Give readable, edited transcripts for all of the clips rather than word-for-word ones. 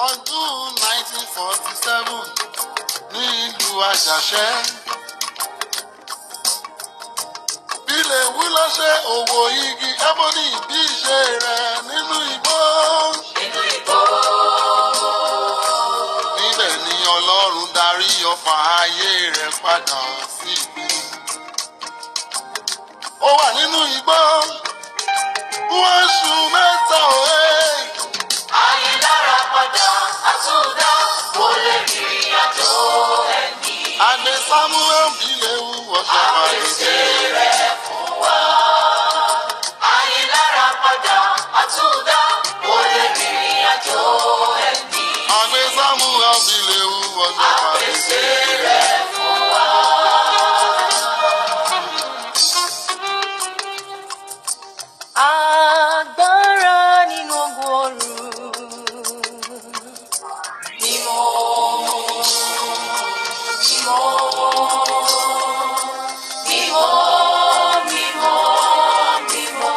Ọdún 1947 ní ìlú Àjàṣẹ́. Bílẹ̀ wí ló ṣe òwò igi ebony bí ìṣe rẹ̀ nínú igbó. Níbẹ̀ ni Ọlọ́run darí ọfà ayé rẹ̀ padà sí ìgboro. Ó wà nínú igbó fún oṣù mẹ́ta òwe. Ayé dára padà àtúndá kò lè rìnrìn àjò ẹ̀mí. Adé Samuel Bílẹ̀wù ọ̀ṣọ́ Àpèsè rẹ̀ fún wa. Ayé dára padà àtúndá kò lè rìnrìn àjò ẹ̀mí. Adé Samuel Bílẹ̀wù ọ̀ṣọ́ Àpèsè rẹ̀ fún wa. Agbára nínú ogun ọ̀run. Mímọ́, mímọ́, mímọ́, mímọ́, mímọ́.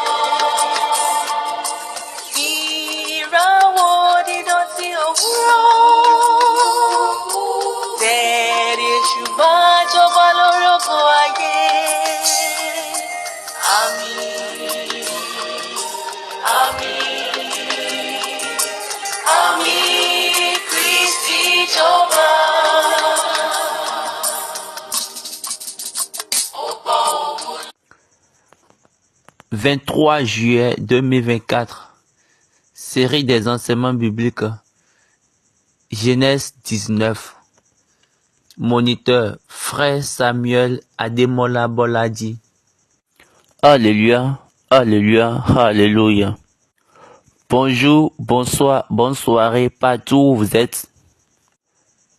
Ìràwọ̀ dídán sí òwúrọ̀. Tẹ̀lé ṣùgbọ́n jọba lórí ògo ayé. Àmín, àmín, àmín, Kristi jọba. 23 juillet 2024, série des enseignements bibliques, Genèse 19, moniteur, frère Samuel Ademola Boladi. Alléluia, alléluia, alléluia. Bonjour, bonsoir, bonne soirée, partout où vous êtes,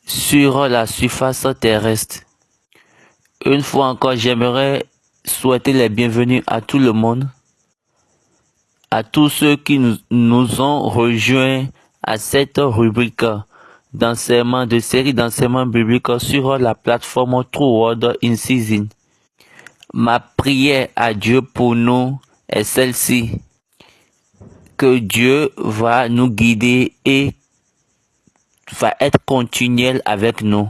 sur la surface terrestre. Une fois encore, j'aimerais souhaiter les bienvenus à tout le monde, à tous ceux qui nous ont rejoints à cette rubrique d'enseignement, de série d'enseignements bibliques sur la plateforme True Word in Season. Ma prière à Dieu pour nous est celle-ci, que Dieu va nous guider et va être continuel avec nous.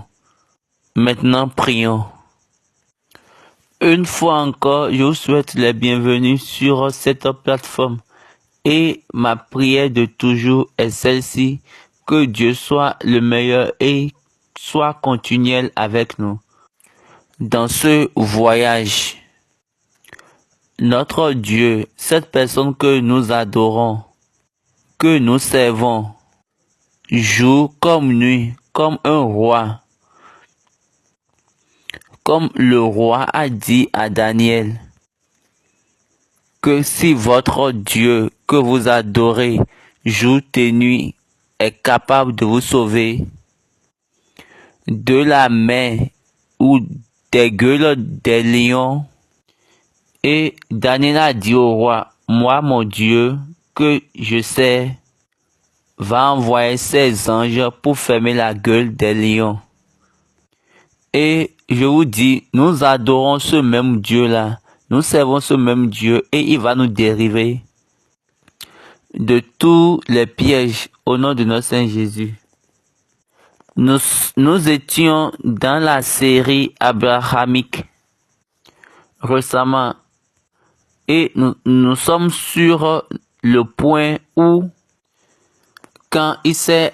Maintenant, prions. Une fois encore, je vous souhaite les bienvenus sur cette plateforme et ma prière de toujours est celle-ci, que Dieu soit le meilleur et soit continuel avec nous. Dans ce voyage, notre Dieu, cette personne que nous adorons, que nous servons, jour comme nuit, comme un roi. Comme le roi a dit à Daniel, que si votre Dieu que vous adorez jour et nuit est capable de vous sauver de la main ou des gueules des lions, et Daniel a dit au roi, moi mon Dieu que je sais va envoyer ses anges pour fermer la gueule des lions. Et je vous dis, nous adorons ce même Dieu-là. Nous servons ce même Dieu et il va nous dériver de tous les pièges au nom de notre Saint Jésus. Nous étions dans la série abrahamique récemment et nous sommes sur le point où, quand il s'est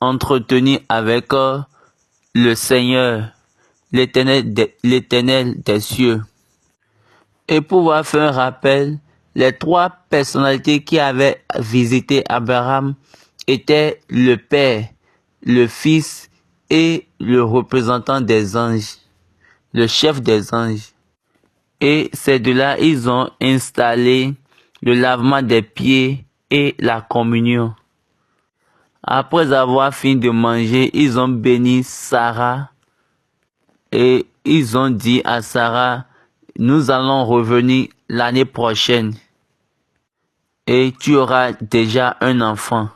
entretenu avec le Seigneur, l'Éternel des cieux. Et pour pouvoir faire un rappel, les trois personnalités qui avaient visité Abraham étaient le Père, le Fils et le représentant des anges, le chef des anges. Et ces deux-là, ils ont installé le lavement des pieds et la communion. Après avoir fini de manger, ils ont béni Sarah et ils ont dit à Sarah, nous allons revenir l'année prochaine et tu auras déjà un enfant.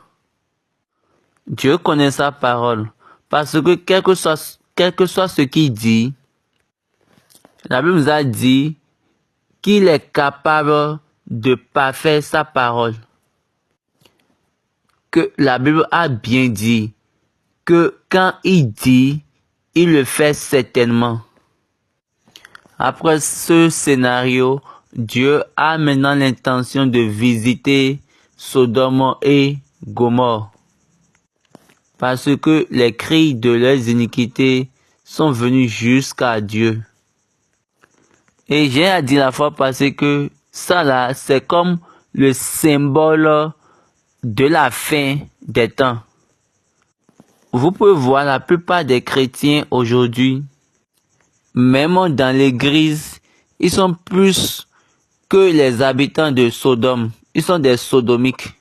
Dieu connaît sa parole parce que quel que soit ce qu'il dit, la Bible nous a dit qu'il est capable de parfaire sa parole. Que la Bible a bien dit que quand il dit, il le fait certainement. Après ce scénario, Dieu a maintenant l'intention de visiter Sodome et Gomorrhe. Parce que les cris de leurs iniquités sont venus jusqu'à Dieu. Et j'ai dit la fois passée que ça là, c'est comme le symbole de la fin des temps. Vous pouvez voir la plupart des chrétiens aujourd'hui, même dans l'église, ils sont plus que les habitants de Sodome. Ils sont des sodomiques.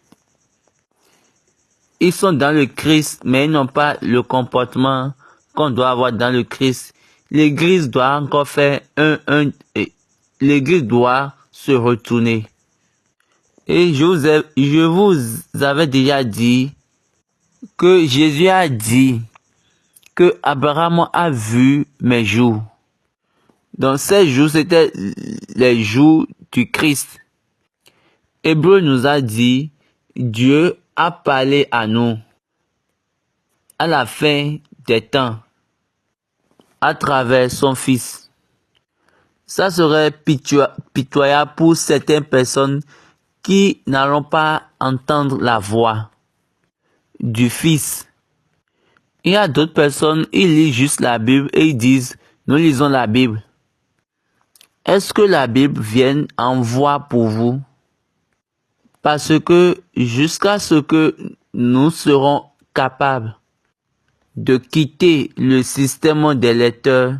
Ils sont dans le Christ, mais ils n'ont pas le comportement qu'on doit avoir dans le Christ. L'église doit encore faire l'église doit se retourner. Et je vous avais déjà dit que Jésus a dit que Abraham a vu mes jours. Donc ces jours, c'était les jours du Christ. Hébreu nous a dit, Dieu a parlé à nous à la fin des temps à travers son Fils. Ça serait pitoyable pour certaines personnes qui n'allont pas entendre la voix du Fils. Il y a d'autres personnes, ils lisent juste la Bible et ils disent, nous lisons la Bible. Est-ce que la Bible vient en voix pour vous? Parce que jusqu'à ce que nous serons capables de quitter le système des lecteurs,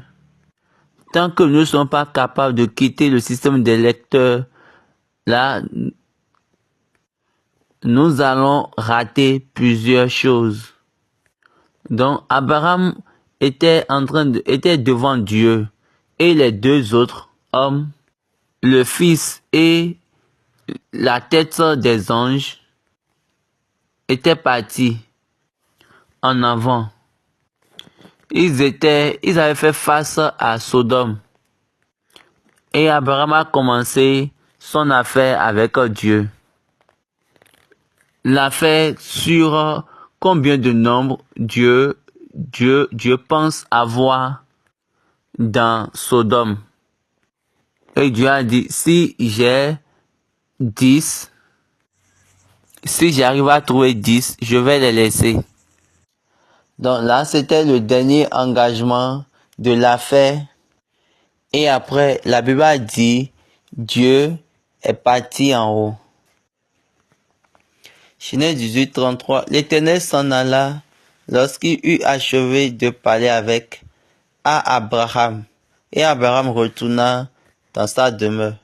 tant que nous ne sommes pas capables de quitter le système des lecteurs, là, nous allons rater plusieurs choses. Donc, Abraham était devant Dieu et les deux autres hommes, le Fils et la tête des anges, étaient partis en avant. Ils avaient fait face à Sodome. Et Abraham a commencé son affaire avec Dieu. L'affaire sur combien de nombre Dieu pense avoir dans Sodome. Et Dieu a dit, si j'ai 10, si j'arrive à trouver 10, je vais les laisser. Donc là, c'était le dernier engagement de l'affaire. Et après, la Bible a dit, Dieu est parti en haut. Genèse 18, 33. L'Éternel s'en alla lorsqu'il eut achevé de parler à Abraham. Et Abraham retourna dans sa demeure.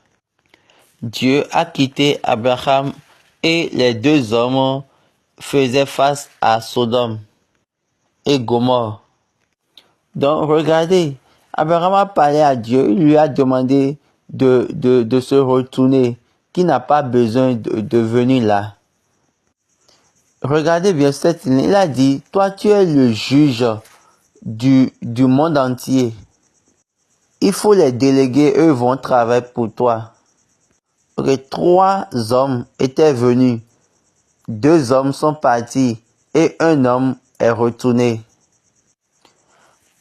Dieu a quitté Abraham et les deux hommes faisaient face à Sodome et Gomorre. Donc regardez, Abraham a parlé à Dieu, il lui a demandé de se retourner, qu'il n'a pas besoin de venir là. Regardez bien cette ligne, il a dit, toi tu es le juge du monde entier. Il faut les déléguer, eux vont travailler pour toi. Ok, 3 hommes étaient venus, 2 hommes sont partis et un homme est retourné.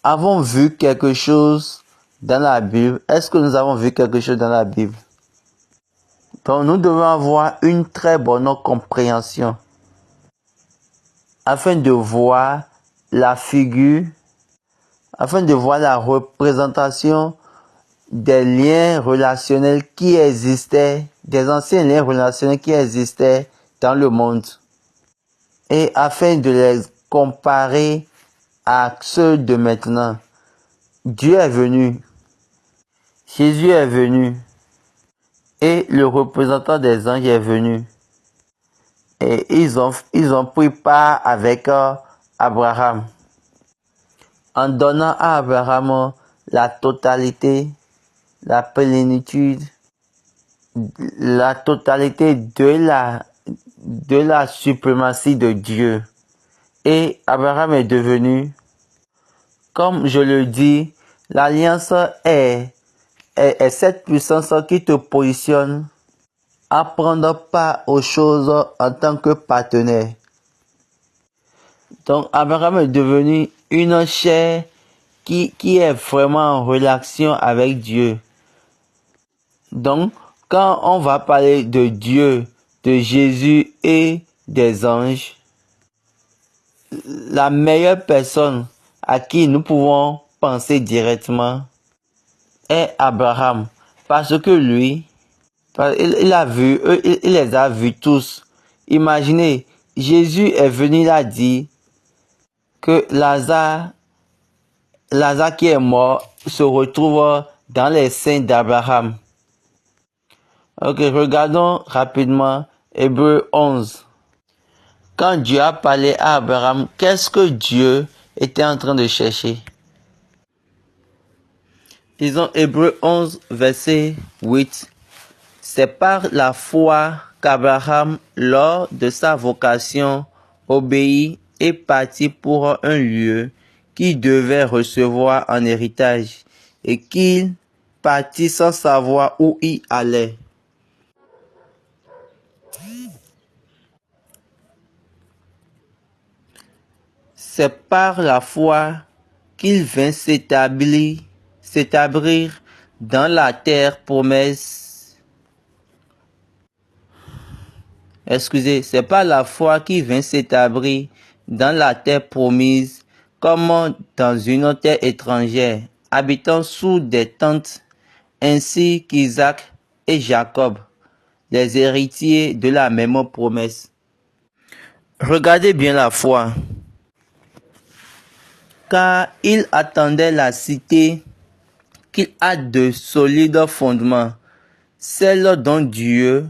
Avons vu quelque chose dans la Bible? Est-ce que nous avons vu quelque chose dans la Bible? Donc nous devons avoir une très bonne compréhension afin de voir la figure, afin de voir la représentation des liens relationnels qui existaient, des anciens liens relationnels qui existaient dans le monde, et afin de les comparer à ceux de maintenant. Dieu est venu, Jésus est venu, et le représentant des anges est venu. Et ils ont pris part avec Abraham, en donnant à Abraham la totalité, la plénitude, la totalité de la suprématie de Dieu. Et Abraham est devenu, comme je le dis, l'alliance est cette puissance qui te positionne à prendre part aux choses en tant que partenaire. Donc Abraham est devenu une chair qui est vraiment en relation avec Dieu. Donc quand on va parler de Dieu, de Jésus et des anges, la meilleure personne à qui nous pouvons penser directement est Abraham. Parce que lui, il a vu, il les a vus tous. Imaginez, Jésus est venu, il a dit que Lazare qui est mort se retrouve dans les seins d'Abraham. Ok, regardons rapidement Hébreux 11. Quand Dieu a parlé à Abraham, qu'est-ce que Dieu était en train de chercher? Disons Hébreux 11, verset 8. C'est par la foi qu'Abraham, lors de sa vocation, obéit et partit pour un lieu qu'il devait recevoir en héritage, et qu'il partit sans savoir où il allait. C'est par la foi qu'il vint s'établir dans la terre promesse. Excusez, c'est par la foi qu'il vint s'établir dans la terre promise, comme dans une terre étrangère, habitant sous des tentes, ainsi qu'Isaac et Jacob, les héritiers de la même promesse. Regardez bien la foi. Car il attendait la cité qui a de solides fondements, celle dont Dieu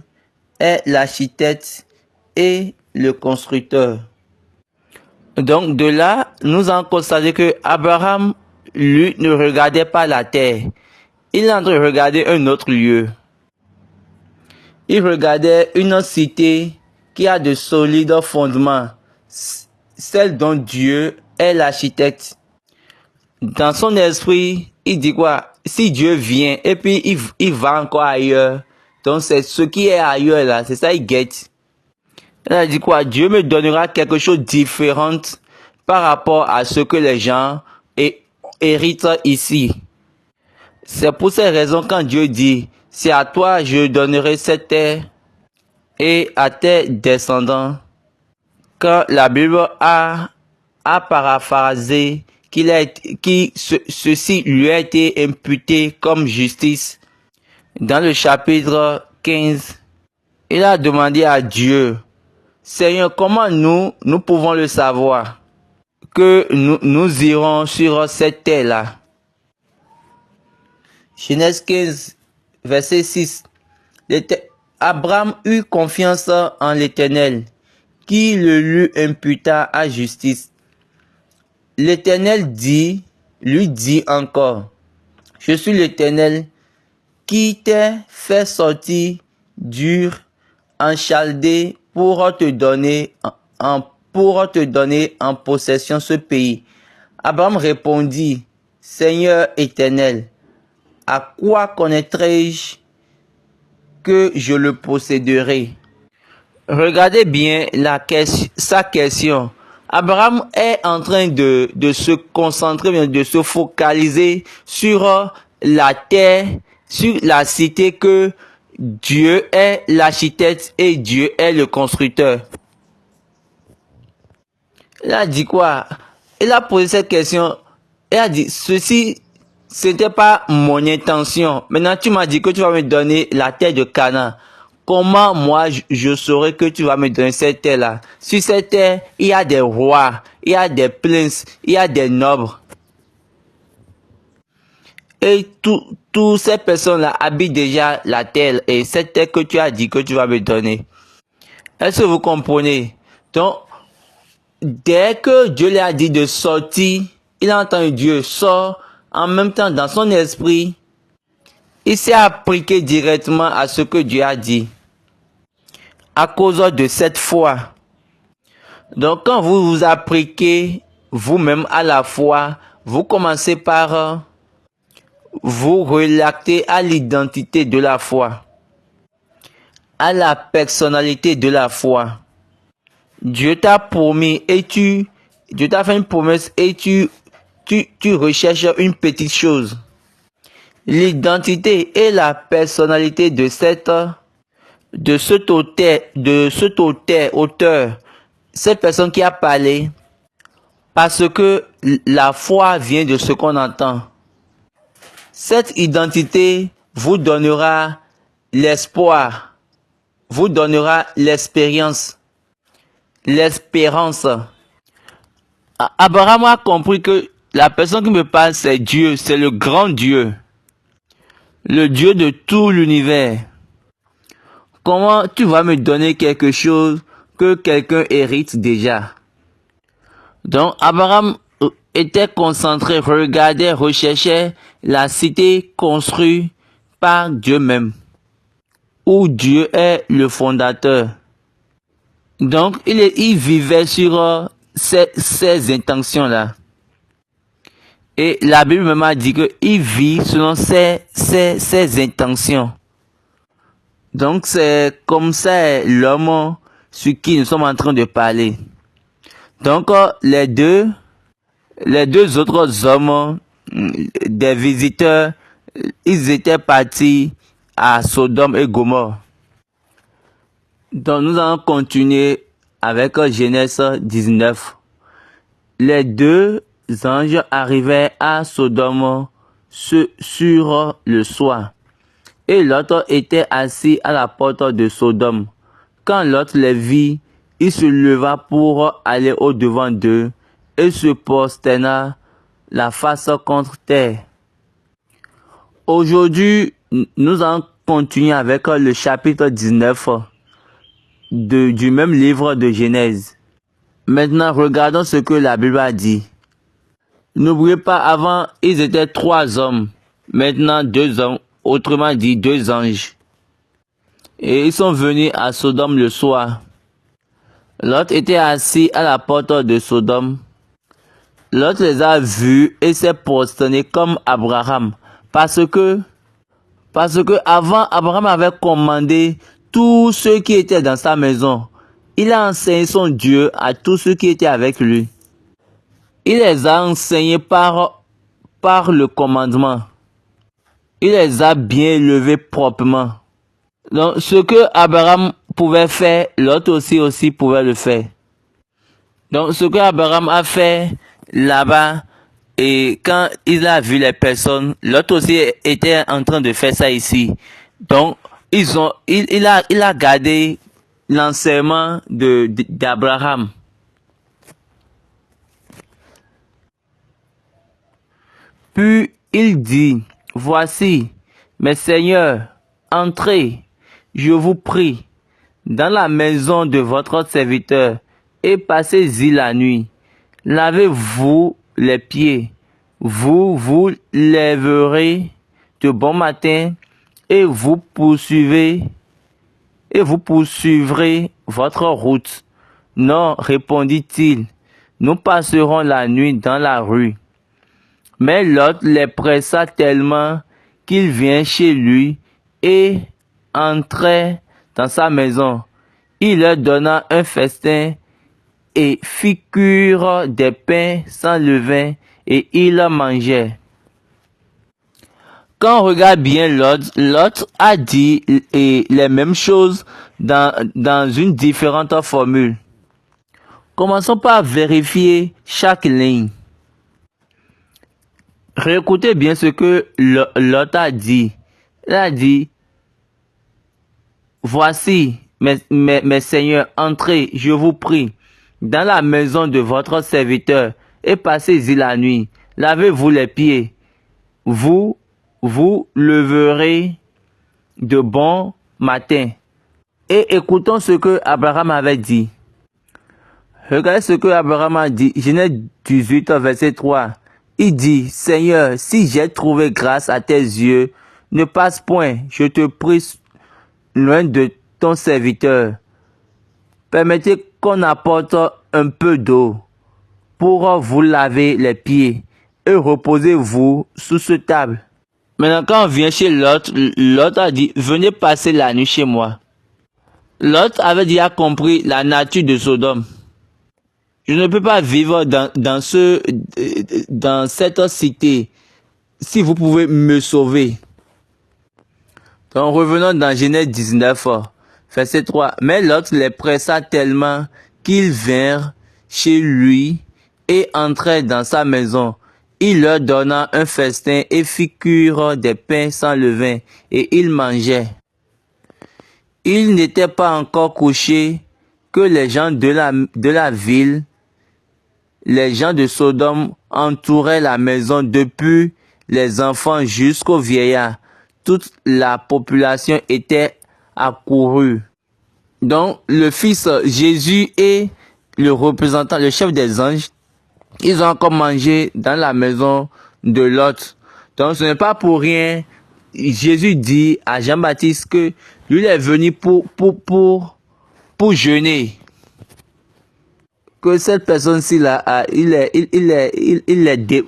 est l'architecte et le constructeur. Donc de là, nous en constatons que Abraham, lui, ne regardait pas la terre. Il est en train de regarder un autre lieu. Il regardait une cité qui a de solides fondements, celle dont Dieu est l'architecte. Dans son esprit, il dit quoi? Si Dieu vient et puis il va encore ailleurs, donc c'est ce qui est ailleurs là, c'est ça il guette. Il a dit quoi? Dieu me donnera quelque chose de différent par rapport à ce que les gens héritent ici. C'est pour ces raisons quand Dieu dit, c'est à toi je donnerai cette terre et à tes descendants. Quand la Bible a paraphrasé ceci lui a été imputé comme justice. Dans le chapitre 15, il a demandé à Dieu, Seigneur, comment nous pouvons le savoir que nous irons sur cette terre-là? Genèse 15, verset 6. Abraham eut confiance en l'Éternel, qui le lui imputa à justice. L'Éternel lui dit encore, je suis l'Éternel qui t'ai fait sortir d'Ur en Chaldée pour te donner en possession ce pays. Abraham répondit, Seigneur Éternel, à quoi connaîtrai-je que je le posséderai? Regardez bien sa question. Abraham est en train de se concentrer, de se focaliser sur la terre, sur la cité que Dieu est l'architecte et Dieu est le constructeur. Il a dit quoi? Il a posé cette question. Il a dit, ceci, c'était pas mon intention. Maintenant, tu m'as dit que tu vas me donner la terre de Canaan. Comment moi je saurais que tu vas me donner cette terre-là? Sur cette terre, il y a des rois, il y a des princes, il y a des nobles. Et toutes ces personnes-là habitent déjà la terre et cette terre que tu as dit que tu vas me donner. Est-ce que vous comprenez? Donc, dès que Dieu lui a dit de sortir, il a entendu Dieu sort. En même temps, dans son esprit, il s'est appliqué directement à ce que Dieu a dit. À cause de cette foi. Donc, quand vous vous appliquez vous-même à la foi, vous commencez par vous relater à l'identité de la foi, à la personnalité de la foi. Dieu t'a promis et Dieu t'a fait une promesse et tu recherches une petite chose. L'identité et la personnalité de cet auteur, cette personne qui a parlé, parce que la foi vient de ce qu'on entend. Cette identité vous donnera l'espoir, vous donnera l'espérance. Abraham a compris que la personne qui me parle, c'est Dieu, c'est le grand Dieu, le Dieu de tout l'univers. Comment tu vas me donner quelque chose que quelqu'un hérite déjà? Donc Abraham était concentré, regardait, recherchait la cité construite par Dieu même, où Dieu est le fondateur. Donc il vivait sur ces intentions-là. Et la Bible même a dit qu'il vit selon ses intentions. Donc c'est comme ça l'homme sur qui nous sommes en train de parler. Donc les deux autres hommes, des visiteurs, ils étaient partis à Sodome et Gomorrhe. Donc nous allons continuer avec Genèse 19. Les deux anges arrivaient à Sodome sur le soir. Et Lot était assis à la porte de Sodome. Quand Lot les vit, il se leva pour aller au-devant d'eux et se prosterna la face contre terre. Aujourd'hui, nous allons continuer avec le chapitre 19 du même livre de Genèse. Maintenant, regardons ce que la Bible a dit. N'oubliez pas, avant, ils étaient 3 hommes. Maintenant, 2 hommes. Autrement dit, 2 anges. Et ils sont venus à Sodome le soir. Lot était assis à la porte de Sodome. Lot les a vus et s'est prosterné comme Abraham. Parce que avant, Abraham avait commandé tous ceux qui étaient dans sa maison. Il a enseigné son Dieu à tous ceux qui étaient avec lui. Il les a enseignés par le commandement. Il les a bien élevés proprement. Donc, ce que Abraham pouvait faire, l'autre aussi pouvait le faire. Donc, ce que Abraham a fait là-bas, et quand il a vu les personnes, l'autre aussi était en train de faire ça ici. Donc, il a gardé l'enseignement d'Abraham. Puis il dit, voici, mes seigneurs, entrez, je vous prie, dans la maison de votre serviteur, et passez-y la nuit. Lavez-vous les pieds, vous lèverez de bon matin, et vous poursuivrez votre route. Non, répondit-il, nous passerons la nuit dans la rue. Mais Lot les pressa tellement qu'il vint chez lui et entrait dans sa maison. Il leur donna un festin et fit cuire des pains sans levain et ils mangeaient. Quand on regarde bien Lot a dit les mêmes choses dans une différente formule. Commençons par vérifier chaque ligne. Réécoutez bien ce que Lot a dit. Il a dit, voici, mes seigneurs, entrez, je vous prie, dans la maison de votre serviteur, et passez-y la nuit. Lavez-vous les pieds. Vous leverez de bon matin. Et écoutons ce que Abraham avait dit. Regardez ce que Abraham a dit. Genèse 18, verset 3. Il dit, Seigneur, si j'ai trouvé grâce à tes yeux, ne passe point, je te prie, loin de ton serviteur. Permettez qu'on apporte un peu d'eau pour vous laver les pieds et reposez-vous sous cette table. Maintenant, quand on vient chez Lot, Lot a dit, venez passer la nuit chez moi. Lot avait déjà compris la nature de Sodome. Je ne peux pas vivre dans cette cité si vous pouvez me sauver. Donc revenons dans Genèse 19, verset 3. Mais Lot les pressa tellement qu'ils vinrent chez lui et entrèrent dans sa maison. Il leur donna un festin et fit cuire des pains sans levain, et ils mangeaient. Ils n'étaient pas encore couchés que les gens de la ville, les gens de Sodome, entouraient la maison depuis les enfants jusqu'aux vieillards. Toute la population était accourue. Donc, le fils Jésus et le représentant, le chef des anges, ils ont encore mangé dans la maison de Lot. Donc, ce n'est pas pour rien. Jésus dit à Jean-Baptiste que lui il est venu pour jeûner. Que cette personne-ci là, il est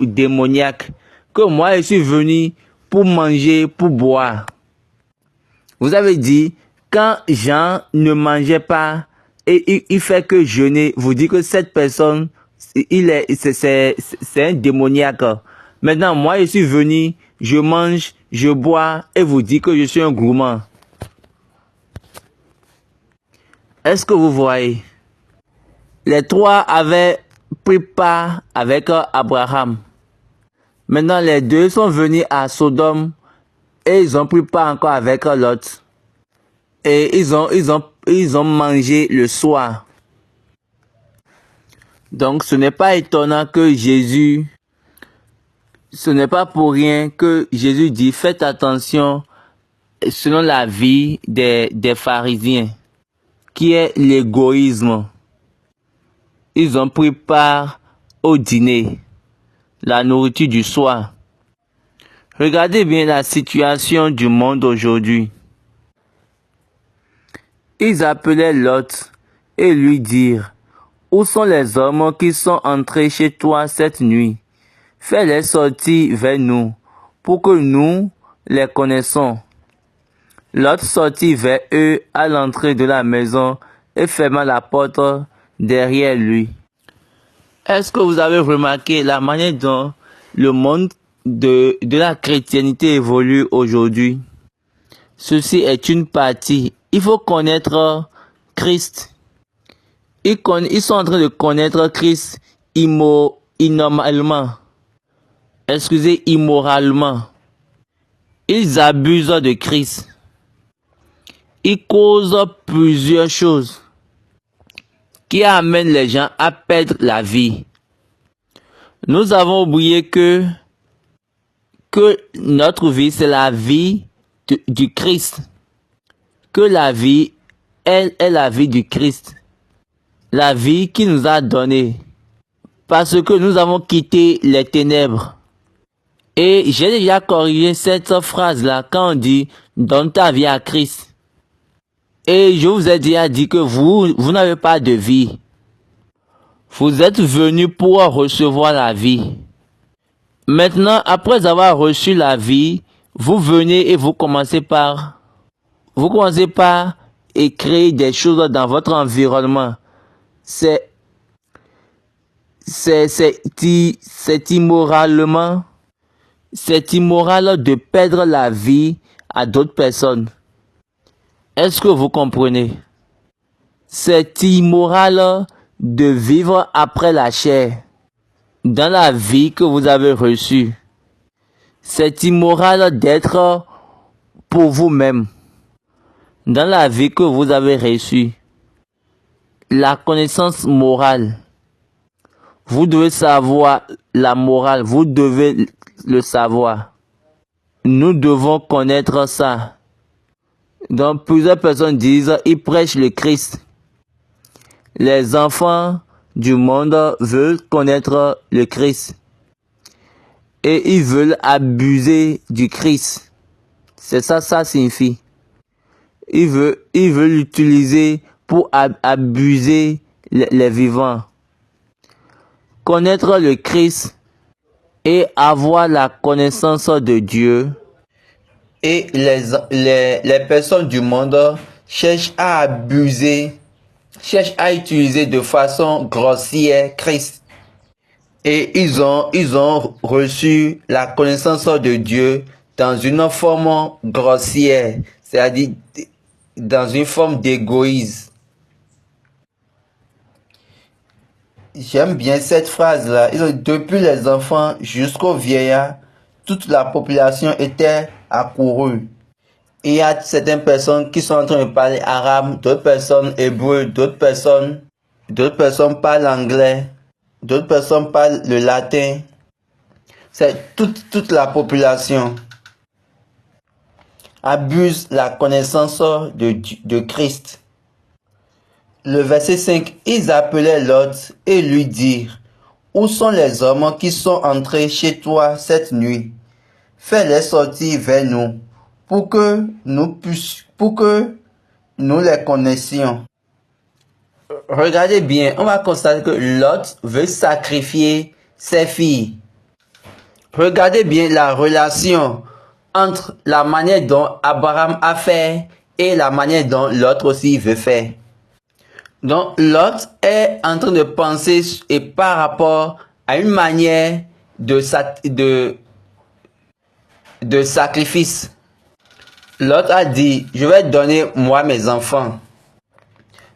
démoniaque. Que moi, je suis venu pour manger, pour boire. Vous avez dit, quand Jean ne mangeait pas et il fait que jeûner, vous dites que cette personne, c'est un démoniaque. Maintenant, moi, je suis venu, je mange, je bois et vous dites que je suis un gourmand. Est-ce que vous voyez? Les trois avaient pris part avec Abraham. Maintenant, les deux sont venus à Sodome et ils ont pris part encore avec Lot. Et ils ont mangé le soir. Donc, ce n'est pas étonnant que ce n'est pas pour rien que Jésus dit, faites attention selon la vie des pharisiens, qui est l'égoïsme. Ils ont pris part au dîner, la nourriture du soir. Regardez bien la situation du monde aujourd'hui. Ils appelaient Lot et lui dirent, où sont les hommes qui sont entrés chez toi cette nuit? Fais-les sortir vers nous, pour que nous les connaissions. Lot sortit vers eux à l'entrée de la maison et ferma la porte derrière lui. Est-ce que vous avez remarqué la manière dont le monde de la chrétienté évolue aujourd'hui? Ceci est une partie. Il faut connaître Christ. Ils sont en train de connaître Christ immoralement. Ils abusent de Christ. Ils causent plusieurs choses qui amènent les gens à perdre la vie. Nous avons oublié que notre vie, c'est la vie du Christ. Que la vie, elle est la vie du Christ. La vie qu'il nous a donnée. Parce que nous avons quitté les ténèbres. Et j'ai déjà corrigé cette phrase-là quand on dit « donne ta vie à Christ ». Et je vous ai déjà dit que vous n'avez pas de vie. Vous êtes venu pour recevoir la vie. Maintenant, après avoir reçu la vie, vous venez et vous commencez par créer des choses dans votre environnement. C'est immoral de perdre la vie à d'autres personnes. Est-ce que vous comprenez? C'est immoral de vivre après la chair, dans la vie que vous avez reçue. C'est immoral d'être pour vous-même, dans la vie que vous avez reçue. La connaissance morale. Vous devez savoir la morale, vous devez le savoir. Nous devons connaître ça. Donc plusieurs personnes disent, ils prêchent le Christ. Les enfants du monde veulent connaître le Christ. Et ils veulent abuser du Christ. C'est ça, ça signifie. Ils veulent l'utiliser pour abuser les vivants. Connaître le Christ et avoir la connaissance de Dieu. Et les personnes du monde cherchent à abuser, cherchent à utiliser de façon grossière Christ. Et ils ont reçu la connaissance de Dieu dans une forme grossière, c'est-à-dire dans une forme d'égoïsme. J'aime bien cette phrase-là. Depuis les enfants jusqu'aux vieillards, toute la population était accourue. Il y a certaines personnes qui sont en train de parler arabe, d'autres personnes hébreu, d'autres personnes parlent anglais, d'autres personnes parlent le latin. C'est toute la population abuse la connaissance de Christ. Le verset 5, ils appelaient Lot et lui dirent, où sont les hommes qui sont entrés chez toi cette nuit? Fais-les sortir vers nous, pour que nous les connaissions. Regardez bien, on va constater que Lot veut sacrifier ses filles. Regardez bien la relation entre la manière dont Abraham a fait et la manière dont Lot aussi veut faire. Donc Lot est en train de penser et par rapport à une manière de sacrifice. Lot a dit, je vais donner moi mes enfants.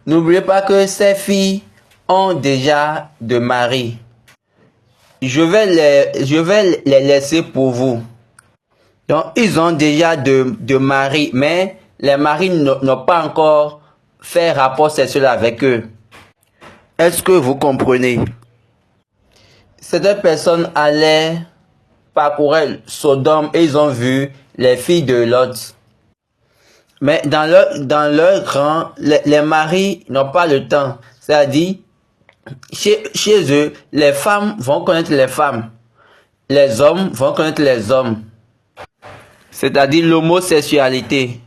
N'oubliez pas que ces filles ont déjà de mari. Je vais les laisser pour vous. Donc ils ont déjà de mari, mais les maris n'ont pas encore fait rapport sexuel avec eux. Est-ce que vous comprenez? Certaines personnes allaient parcourir Sodome et ils ont vu les filles de Lot. Mais dans leur rang, les maris n'ont pas le temps. C'est-à-dire, chez eux, les femmes vont connaître les femmes. Les hommes vont connaître les hommes. C'est-à-dire l'homosexualité.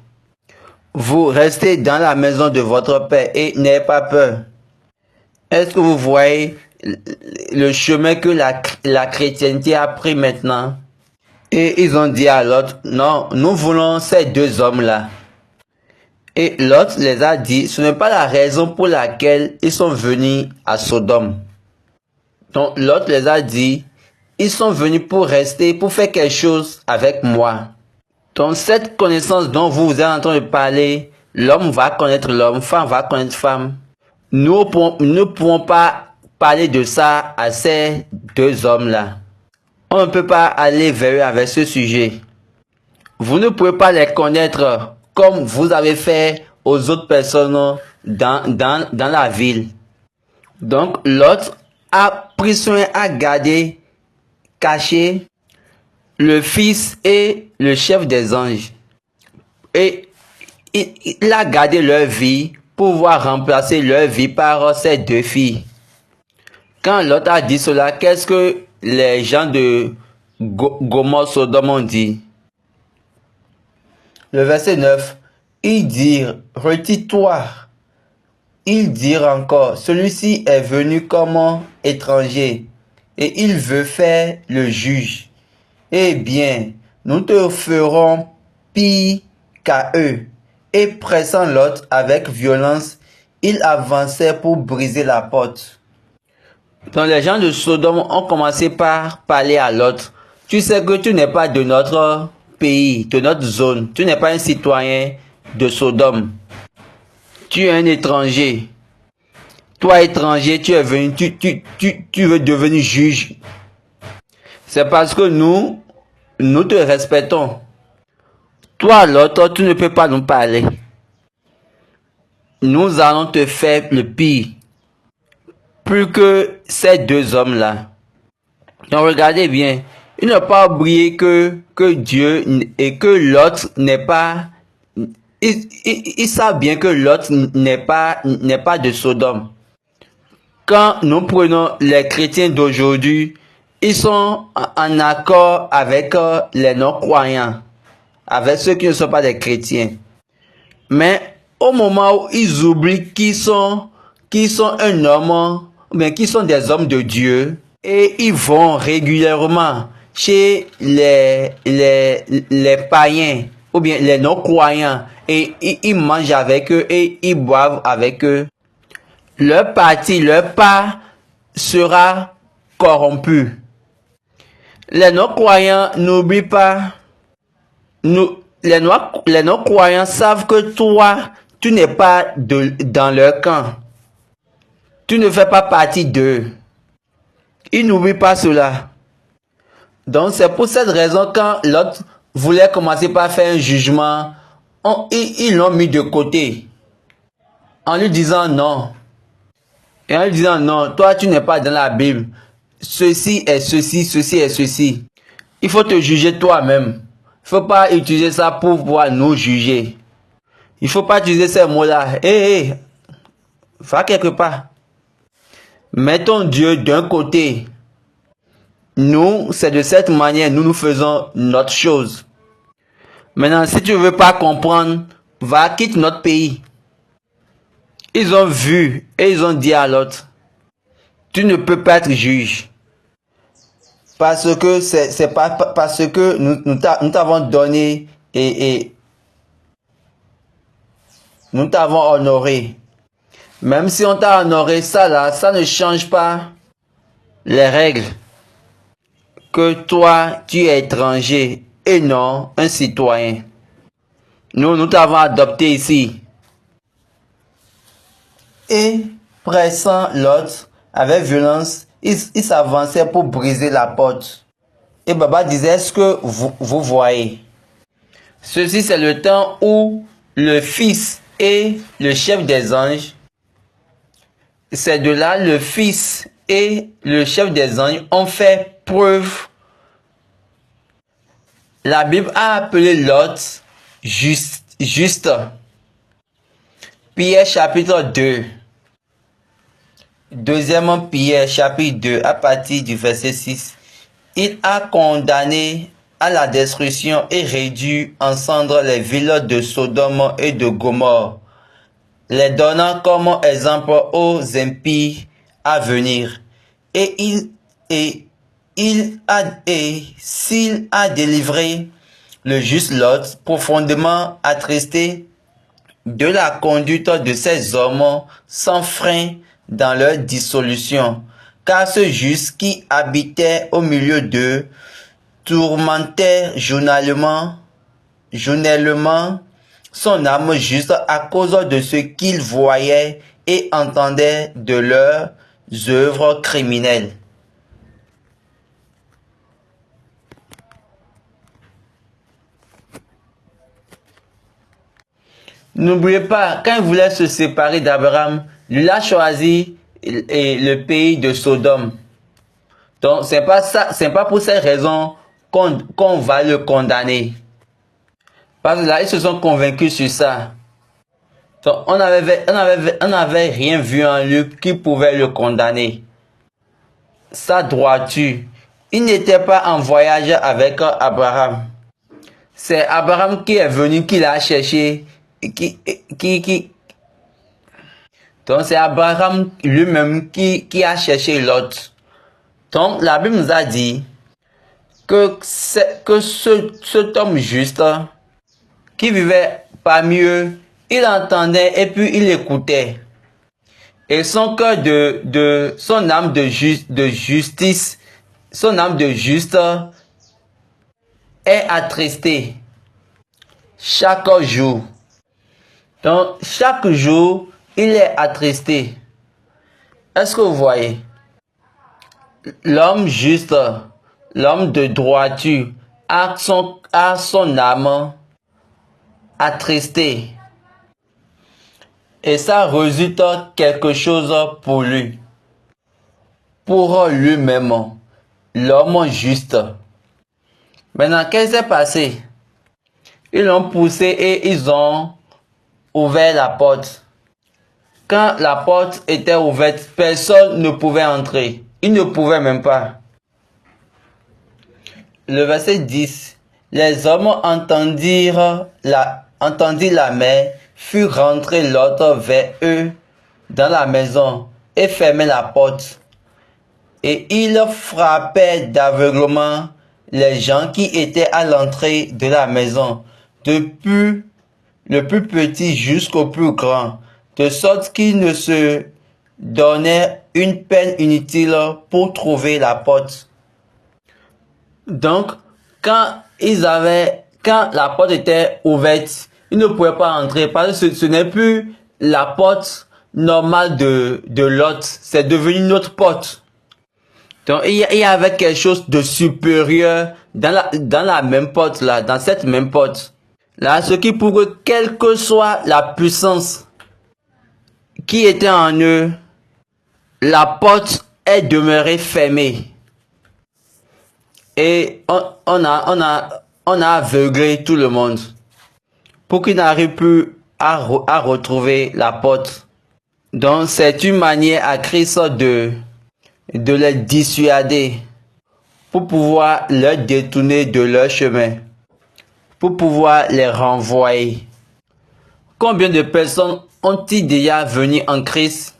Vous restez dans la maison de votre père et n'ayez pas peur. Est-ce que vous voyez le chemin que la chrétienté a pris maintenant? Et ils ont dit à Lot, non, nous voulons ces deux hommes-là. Et Lot les a dit, ce n'est pas la raison pour laquelle ils sont venus à Sodome. Donc Lot les a dit, ils sont venus pour rester, pour faire quelque chose avec moi. Donc cette connaissance dont vous êtes en train de parler, l'homme va connaître l'homme, femme va connaître femme. Nous ne pouvons pas parler de ça à ces deux hommes-là. On ne peut pas aller vers eux avec ce sujet. Vous ne pouvez pas les connaître comme vous avez fait aux autres personnes dans la ville. Donc Lot a pris soin à garder, caché le fils et le chef des anges. Et il a gardé leur vie pour pouvoir remplacer leur vie par ces deux filles. Quand Lot a dit cela, qu'est-ce que les gens de Gomorrhe Sodome ont dit? Le verset 9, ils dirent, retire-toi. Ils dirent encore, celui-ci est venu comme étranger et il veut faire le juge. Eh bien, nous te ferons pire qu'à eux. Et pressant Lot avec violence, il avançait pour briser la porte. Donc les gens de Sodome ont commencé par parler à Lot. Tu sais que tu n'es pas de notre pays, de notre zone. Tu n'es pas un citoyen de Sodome. Tu es un étranger. Toi étranger, tu es venu, tu veux devenir juge. C'est parce que nous te respectons. Toi, l'autre, tu ne peux pas nous parler. Nous allons te faire le pire. Plus que ces deux hommes-là. Donc regardez bien. Il ne faut pas oublier que Dieu et que l'autre n'est pas ils savent bien que Lot n'est pas de Sodome. Quand nous prenons les chrétiens d'aujourd'hui, ils sont en accord avec les non-croyants, avec ceux qui ne sont pas des chrétiens. Mais au moment où ils oublient qu'ils sont un homme, mais qu'ils sont des hommes de Dieu, et ils vont régulièrement chez les païens ou bien les non-croyants, et ils mangent avec eux et ils boivent avec eux, leur parti, leur part sera corrompu. Les non-croyants n'oublient pas, les non-croyants savent que toi, tu n'es pas dans leur camp. Tu ne fais pas partie d'eux. Ils n'oublient pas cela. Donc c'est pour cette raison quand l'autre voulait commencer par faire un jugement, ils l'ont mis de côté. En lui disant non. Et en lui disant non, toi tu n'es pas dans la Bible. Ceci est ceci, ceci est ceci. Il faut te juger toi-même. Il ne faut pas utiliser ça pour pouvoir nous juger. Il ne faut pas utiliser ces mots-là. Hé, va quelque part. Mettons Dieu d'un côté. Nous, c'est de cette manière, nous faisons notre chose. Maintenant, si tu ne veux pas comprendre, va, quitte notre pays. Ils ont vu et ils ont dit à l'autre, tu ne peux pas être juge. Parce que c'est pas parce que nous t'avons donné et nous t'avons honoré. Même si on t'a honoré, ça là, ça ne change pas les règles. Que toi, tu es étranger et non un citoyen. Nous t'avons adopté ici. Et pressant l'autre avec violence, il s'avançait pour briser la porte. Et Baba disait, est-ce que vous voyez? Ceci c'est le temps où le Fils et le chef des anges, c'est de là le Fils et le chef des anges ont fait preuve. La Bible a appelé Lot juste. Pierre chapitre 2. Deuxièmement Pierre chapitre 2 à partir du verset 6. Il a condamné à la destruction et réduit en cendres les villes de Sodome et de Gomorrhe, les donnant comme exemple aux impies à venir. Et s'il a délivré le juste Lot, profondément attristé de la conduite de ces hommes sans frein dans leur dissolution, car ce juste qui habitait au milieu d'eux tourmentait journellement son âme juste à cause de ce qu'il voyait et entendait de leurs œuvres criminelles. N'oubliez pas, quand il voulait se séparer d'Abraham, il a choisi le pays de Sodome. Donc, c'est pas pour cette raison qu'on va le condamner. Parce que là, ils se sont convaincus sur ça. Donc, on n'avait rien vu en lui qui pouvait le condamner. Sa droiture. Il n'était pas en voyage avec Abraham. C'est Abraham qui est venu, qui l'a cherché. Donc c'est Abraham lui-même qui a cherché Lot. Donc la Bible nous a dit que cet homme juste qui vivait parmi eux, il entendait et puis il écoutait. Et son cœur son âme de justice, son âme de juste est attristé chaque jour. Donc, chaque jour, il est attristé. Est-ce que vous voyez? L'homme juste, l'homme de droiture, a son âme attristé. Et ça résulte quelque chose pour lui. Pour lui-même, l'homme juste. Maintenant, qu'est-ce qui s'est passé? Ils l'ont poussé et ils ont ouvert la porte. Quand la porte était ouverte, personne ne pouvait entrer. Il ne pouvait même pas. Le verset 10. Les hommes entendirent la mère, furent rentrés l'autre vers eux dans la maison et fermaient la porte. Et ils frappaient d'aveuglement les gens qui étaient à l'entrée de la maison, depuis le plus petit jusqu'au plus grand, de sorte qu'ils ne se donnaient une peine inutile pour trouver la porte. Donc, quand la porte était ouverte, ils ne pouvaient pas entrer parce que ce n'est plus la porte normale de l'autre, c'est devenu une autre porte. Donc, il y avait quelque chose de supérieur dans la même porte là, dans cette même porte. Là, ce qui prouve que quelle que soit la puissance qui était en eux, la porte est demeurée fermée. Et on a aveuglé tout le monde pour qu'ils n'arrivent plus à retrouver la porte. Donc, c'est une manière à Christ de les dissuader pour pouvoir leur détourner de leur chemin, pour pouvoir les renvoyer. Combien de personnes ont-ils déjà venu en Christ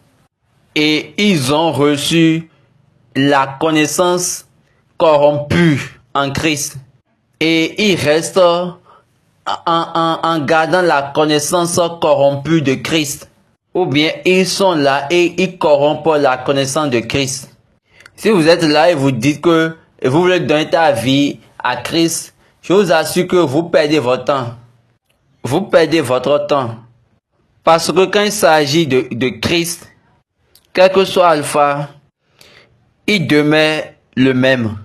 et ils ont reçu la connaissance corrompue en Christ et ils restent en gardant la connaissance corrompue de Christ, ou bien ils sont là et ils corrompent la connaissance de Christ. Si vous êtes là et vous dites que vous voulez donner ta vie à Christ, je vous assure que vous perdez votre temps. Vous perdez votre temps. Parce que quand il s'agit de Christ, quel que soit Alpha, il demeure le même.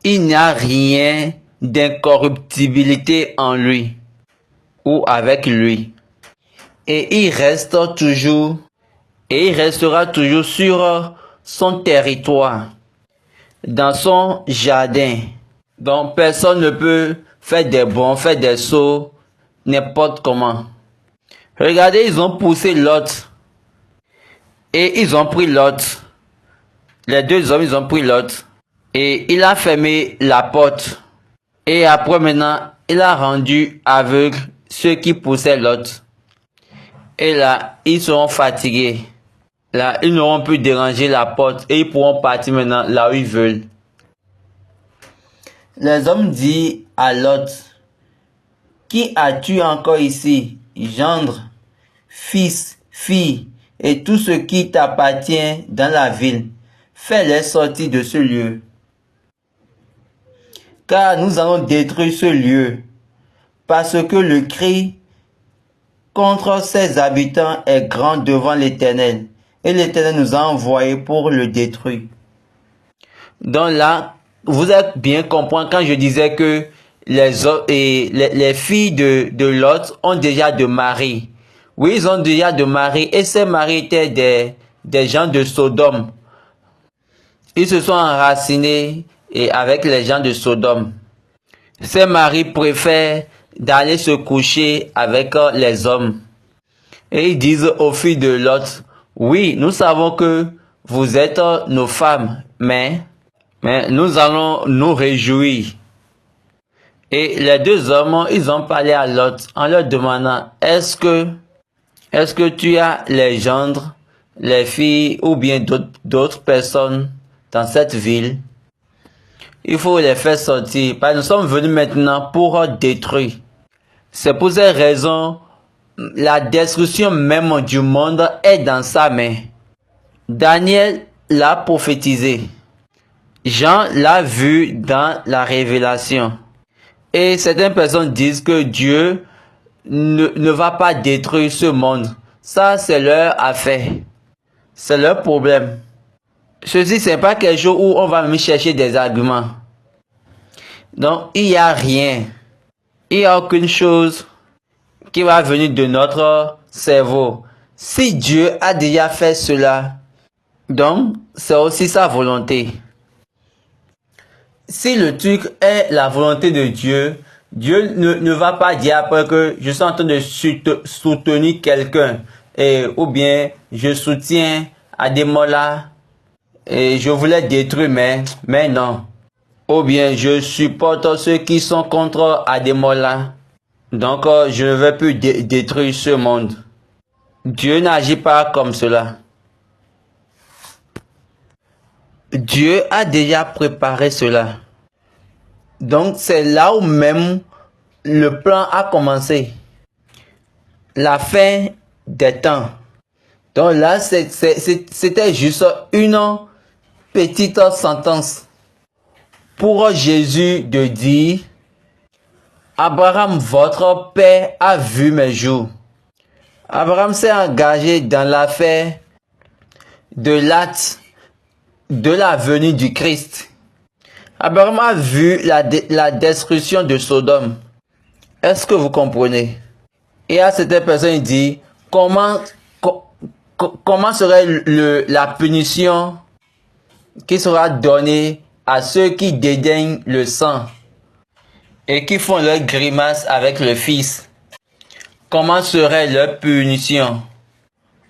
Il n'y a rien d'incorruptibilité en lui ou avec lui. Et il reste toujours, et il restera toujours sur son territoire, dans son jardin. Donc personne ne peut faire des bons, faire des sauts, n'importe comment. Regardez, ils ont poussé Lot. Et ils ont pris Lot. Les deux hommes, ils ont pris Lot. Et il a fermé la porte. Et après maintenant, il a rendu aveugle ceux qui poussaient Lot. Et là, ils seront fatigués. Là, ils n'auront plus dérangé la porte et ils pourront partir maintenant là où ils veulent. Les hommes disent à Lot, qui as-tu encore ici, gendre, fils, fille, et tout ce qui t'appartient dans la ville? Fais-les sortir de ce lieu. Car nous allons détruire ce lieu, parce que le cri contre ses habitants est grand devant l'Éternel. Et l'Éternel nous a envoyés pour le détruire. Donc là, vous êtes bien comprendre quand je disais que les filles de Lot ont déjà de mari. Oui, ils ont déjà de mari. Et ces maris étaient des gens de Sodome. Ils se sont enracinés avec les gens de Sodome. Ces maris préfèrent d'aller se coucher avec les hommes. Et ils disent aux filles de Lot, oui, nous savons que vous êtes nos femmes, mais nous allons nous réjouir. Et les deux hommes, ils ont parlé à Lot en leur demandant, est-ce que tu as les gendres, les filles ou bien d'autres personnes dans cette ville? Il faut les faire sortir, parce que nous sommes venus maintenant pour détruire. C'est pour cette raison, la destruction même du monde est dans sa main. Daniel l'a prophétisé. Jean l'a vu dans la révélation. Et certaines personnes disent que Dieu ne va pas détruire ce monde. Ça, c'est leur affaire. C'est leur problème. Ceci, c'est pas quelque chose où on va me chercher des arguments. Donc, il n'y a rien. Il n'y a aucune chose qui va venir de notre cerveau. Si Dieu a déjà fait cela, donc c'est aussi sa volonté. Si le truc est la volonté de Dieu, Dieu ne va pas dire après que je suis en train de soutenir quelqu'un ou bien je soutiens Ademola et je voulais détruire, mais non. Ou bien je supporte ceux qui sont contre Ademola. Donc je ne vais plus détruire ce monde. Dieu n'agit pas comme cela. Dieu a déjà préparé cela. Donc c'est là où même le plan a commencé. La fin des temps. Donc là, c'était juste une petite sentence pour Jésus de dire, Abraham, votre père, a vu mes jours. Abraham s'est engagé dans l'affaire de l'acte de la venue du Christ. Abraham a vu la destruction de Sodome. Est-ce que vous comprenez? Et à cette personne, il dit, comment serait la punition qui sera donnée à ceux qui dédaignent le sang et qui font leur grimace avec le Fils? Comment serait leur punition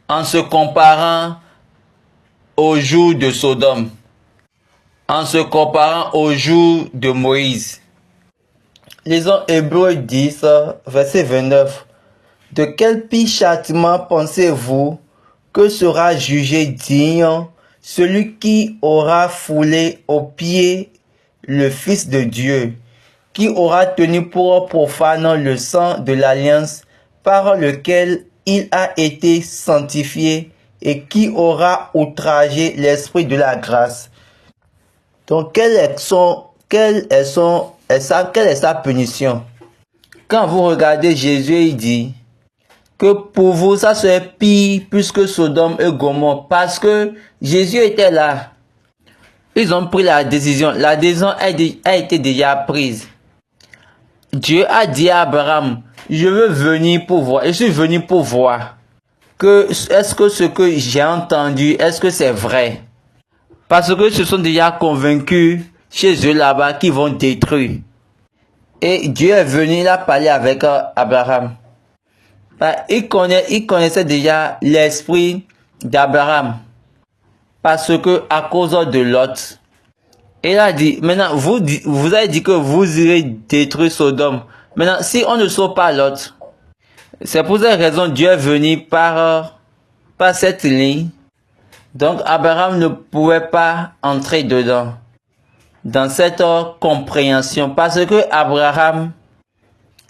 en se comparant au jour de Sodome, en se comparant au jour de Moïse? Lisons Hébreux 10, verset 29. De quel pire châtiment pensez-vous que sera jugé digne celui qui aura foulé aux pieds le Fils de Dieu, qui aura tenu pour profane le sang de l'alliance par lequel il a été sanctifié et qui aura outragé l'esprit de la grâce? Donc, quelle est sa punition? Quand vous regardez Jésus, il dit que pour vous, ça serait pire plus que Sodome et Gomorrhe, parce que Jésus était là. Ils ont pris la décision. La décision a été déjà prise. Dieu a dit à Abraham, je veux venir pour voir. Je suis venu pour voir. Est-ce que ce que j'ai entendu, est-ce que c'est vrai? Parce que se sont déjà convaincus chez eux là-bas qu'ils vont détruire. Et Dieu est venu, il a parlé avec Abraham. Il connaissait déjà l'esprit d'Abraham. Parce que à cause de Lot. Il a dit, maintenant vous avez dit que vous irez détruire Sodome. Maintenant, si on ne sauve pas Lot, c'est pour cette raison que Dieu est venu par cette ligne. Donc Abraham ne pouvait pas entrer dedans, dans cette compréhension. Parce que Abraham,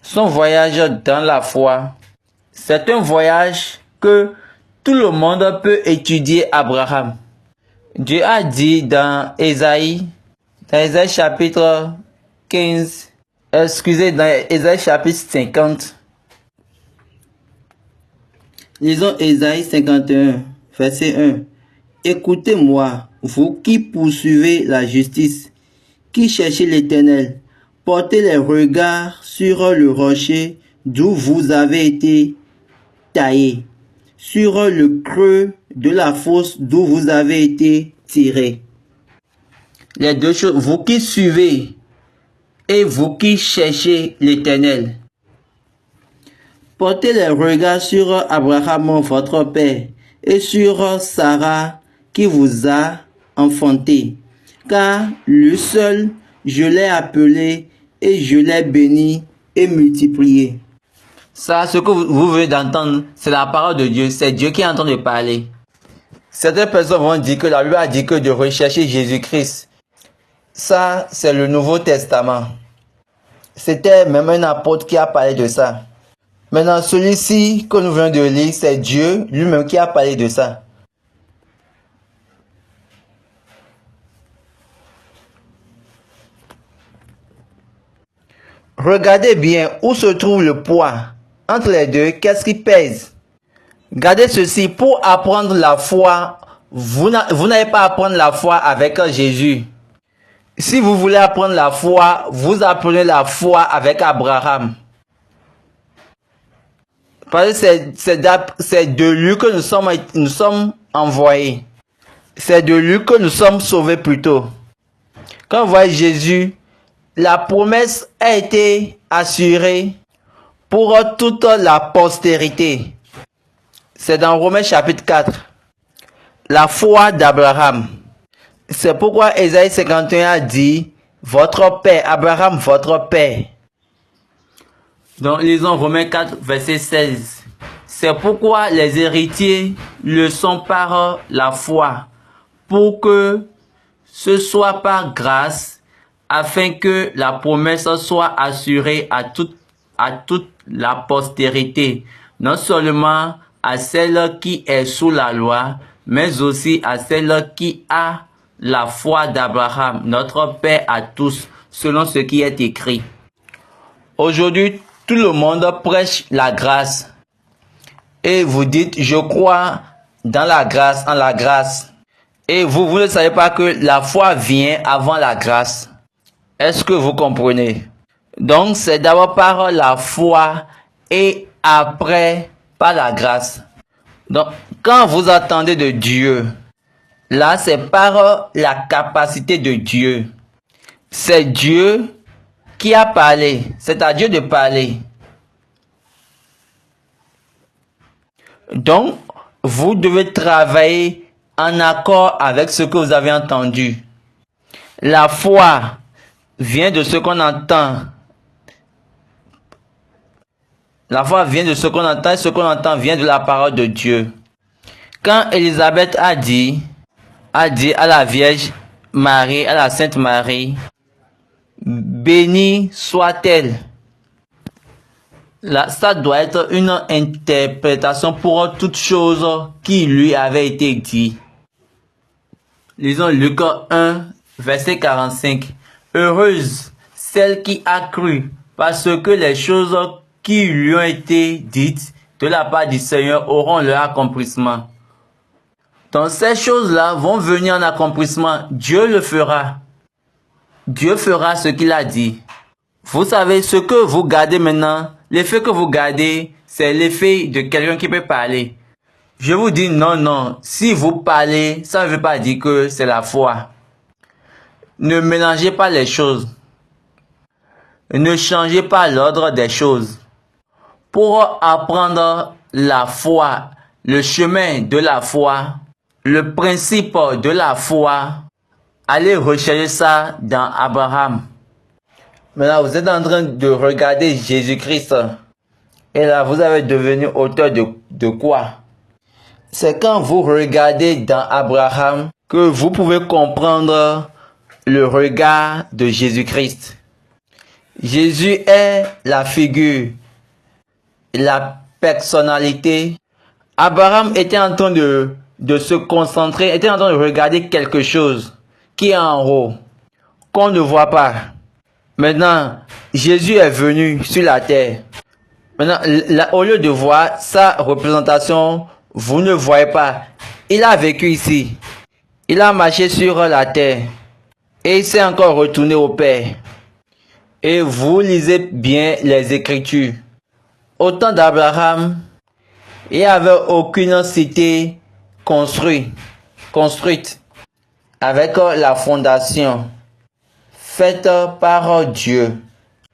son voyage dans la foi, c'est un voyage que tout le monde peut étudier Abraham. Dieu a dit dans Ésaïe chapitre 15, dans Ésaïe chapitre 50. Lisons Ésaïe 51, verset 1. Écoutez-moi, vous qui poursuivez la justice, qui cherchez l'Éternel, portez les regards sur le rocher d'où vous avez été taillé, sur le creux de la fosse d'où vous avez été tiré. Les deux choses, vous qui suivez et vous qui cherchez l'Éternel. Portez les regards sur Abraham, votre père, et sur Sarah qui vous a enfanté, car le seul, je l'ai appelé et je l'ai béni et multiplié. Ça, ce que vous venez d'entendre, c'est la parole de Dieu. C'est Dieu qui est en train de parler. Certaines personnes vont dire que la Bible a dit que de rechercher Jésus-Christ. Ça, c'est le Nouveau Testament. C'était même un apôtre qui a parlé de ça. Maintenant, celui-ci que nous venons de lire, c'est Dieu lui-même qui a parlé de ça. Regardez bien où se trouve le poids. Entre les deux, qu'est-ce qui pèse? Gardez ceci, pour apprendre la foi, vous n'allez pas apprendre la foi avec Jésus. Si vous voulez apprendre la foi, vous apprenez la foi avec Abraham. Parce que c'est de lui que nous sommes envoyés. C'est de lui que nous sommes sauvés plutôt. Quand vous voyez Jésus, la promesse a été assurée pour toute la postérité. C'est dans Romains chapitre 4. La foi d'Abraham. C'est pourquoi Ésaïe 51 a dit, votre père, Abraham, votre père. Donc, lisons Romains 4, verset 16. C'est pourquoi les héritiers le sont par la foi, pour que ce soit par grâce, afin que la promesse soit assurée à toute la postérité, non seulement à celle qui est sous la loi, mais aussi à celle qui a la foi d'Abraham, notre Père à tous, selon ce qui est écrit. Aujourd'hui, tout le monde prêche la grâce. Et vous dites, je crois dans la grâce, en la grâce. Et vous ne savez pas que la foi vient avant la grâce. Est-ce que vous comprenez? Donc, c'est d'abord par la foi et après par la grâce. Donc, quand vous attendez de Dieu, là, c'est par la capacité de Dieu. C'est Dieu qui a parlé. C'est à Dieu de parler. Donc, vous devez travailler en accord avec ce que vous avez entendu. La foi vient de ce qu'on entend. La foi vient de ce qu'on entend et ce qu'on entend vient de la parole de Dieu. Quand Élisabeth a dit à la Vierge Marie, à la Sainte Marie, bénie soit-elle. Là, ça doit être une interprétation pour toute chose qui lui avait été dit. Lisons Luc 1, verset 45. Heureuse celle qui a cru, parce que les choses qui lui ont été dites de la part du Seigneur auront leur accomplissement. Donc ces choses-là vont venir en accomplissement. Dieu le fera. Dieu fera ce qu'il a dit. Vous savez, ce que vous gardez maintenant, l'effet que vous gardez, c'est l'effet de quelqu'un qui peut parler. Je vous dis non. Si vous parlez, ça ne veut pas dire que c'est la foi. Ne mélangez pas les choses. Ne changez pas l'ordre des choses. Pour apprendre la foi, le chemin de la foi, le principe de la foi, allez rechercher ça dans Abraham. Maintenant, vous êtes en train de regarder Jésus-Christ. Et là, vous avez devenu auteur de quoi? C'est quand vous regardez dans Abraham que vous pouvez comprendre le regard de Jésus-Christ. Jésus est la figure, la personnalité. Abraham était en train de se concentrer, était en train de regarder quelque chose qui est en haut, qu'on ne voit pas. Maintenant, Jésus est venu sur la terre. Maintenant, au lieu de voir sa représentation, vous ne voyez pas. Il a vécu ici. Il a marché sur la terre. Et il s'est encore retourné au Père. Et vous lisez bien les Écritures. Au temps d'Abraham, il n'y avait aucune cité construite avec la fondation faite par Dieu.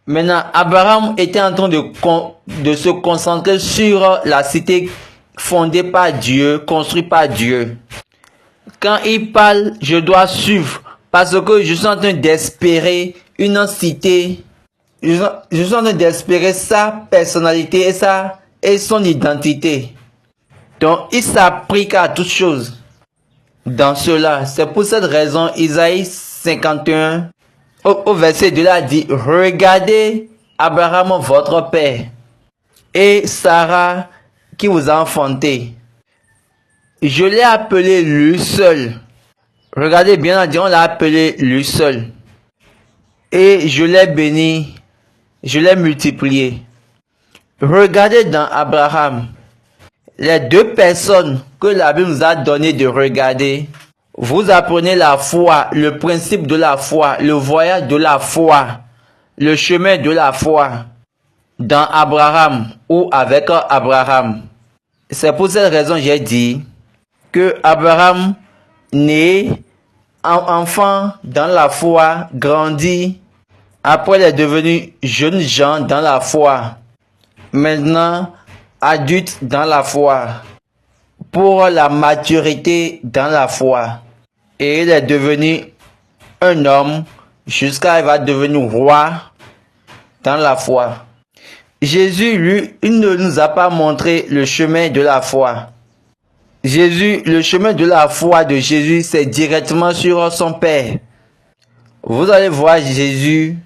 Maintenant, Abraham était en train de se concentrer sur la cité fondée par Dieu, construite par Dieu. Quand il parle, je dois suivre parce que je suis en train d'espérer une cité. Je suis en train d'espérer sa personnalité et son identité. Donc, il s'applique à toutes choses dans cela. C'est pour cette raison, Isaïe 51, au verset 2 là, dit, regardez Abraham, votre père, et Sarah, qui vous a enfanté. Je l'ai appelé lui seul. Regardez bien, on l'a appelé lui seul. Et je l'ai béni, je l'ai multiplié. Regardez dans Abraham, les deux personnes que la Bible nous a donné de regarder. Vous apprenez la foi, le principe de la foi, le voyage de la foi, le chemin de la foi dans Abraham ou avec Abraham. C'est pour cette raison que j'ai dit que Abraham né enfant dans la foi, grandit Après, il est devenu jeune gens dans la foi. Maintenant, adulte dans la foi. Pour la maturité dans la foi. Et il est devenu un homme jusqu'à il va devenir roi dans la foi. Jésus, lui, il ne nous a pas montré le chemin de la foi. Jésus, le chemin de la foi de Jésus, c'est directement sur son Père. Vous allez voir Jésus,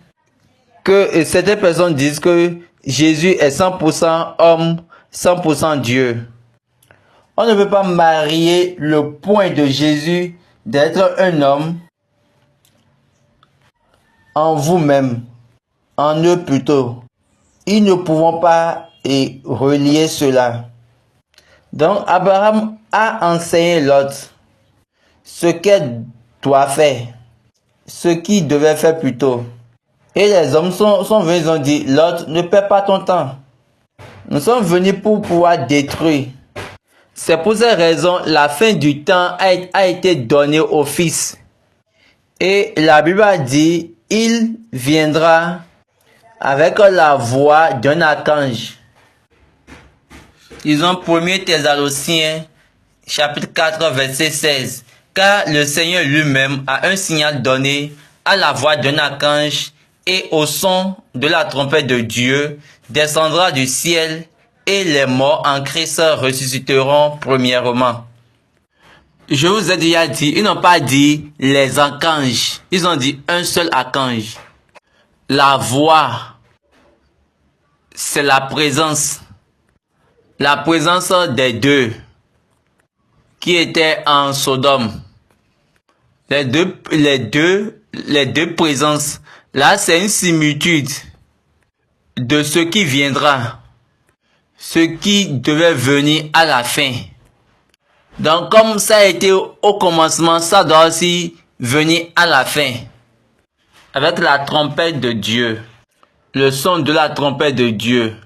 que certaines personnes disent que Jésus est 100% homme, 100% Dieu. On ne peut pas marier le point de Jésus d'être un homme en vous-même, en eux plutôt. Ils ne pouvons pas relier cela. Donc Abraham a enseigné Lot ce qu'elle doit faire, ce qu'il devait faire plutôt. Et les hommes sont venus, ils ont dit, Lot, ne perds pas ton temps. Nous sommes venus pour pouvoir détruire. C'est pour cette raison, la fin du temps a été donnée au Fils. Et la Bible a dit, il viendra avec la voix d'un archange. Ils ont 1 Thessaloniciens, chapitre 4, verset 16. Car le Seigneur lui-même a un signal donné à la voix d'un archange et au son de la trompette de Dieu descendra du ciel et les morts en Christ ressusciteront premièrement. Je vous ai déjà dit, ils n'ont pas dit les archanges, ils ont dit un seul archange. La voix, c'est la présence des deux qui étaient en Sodome. Les deux présences. Là, c'est une similitude de ce qui viendra, ce qui devait venir à la fin. Donc, comme ça a été au commencement, ça doit aussi venir à la fin. Avec la trompette de Dieu, le son de la trompette de Dieu,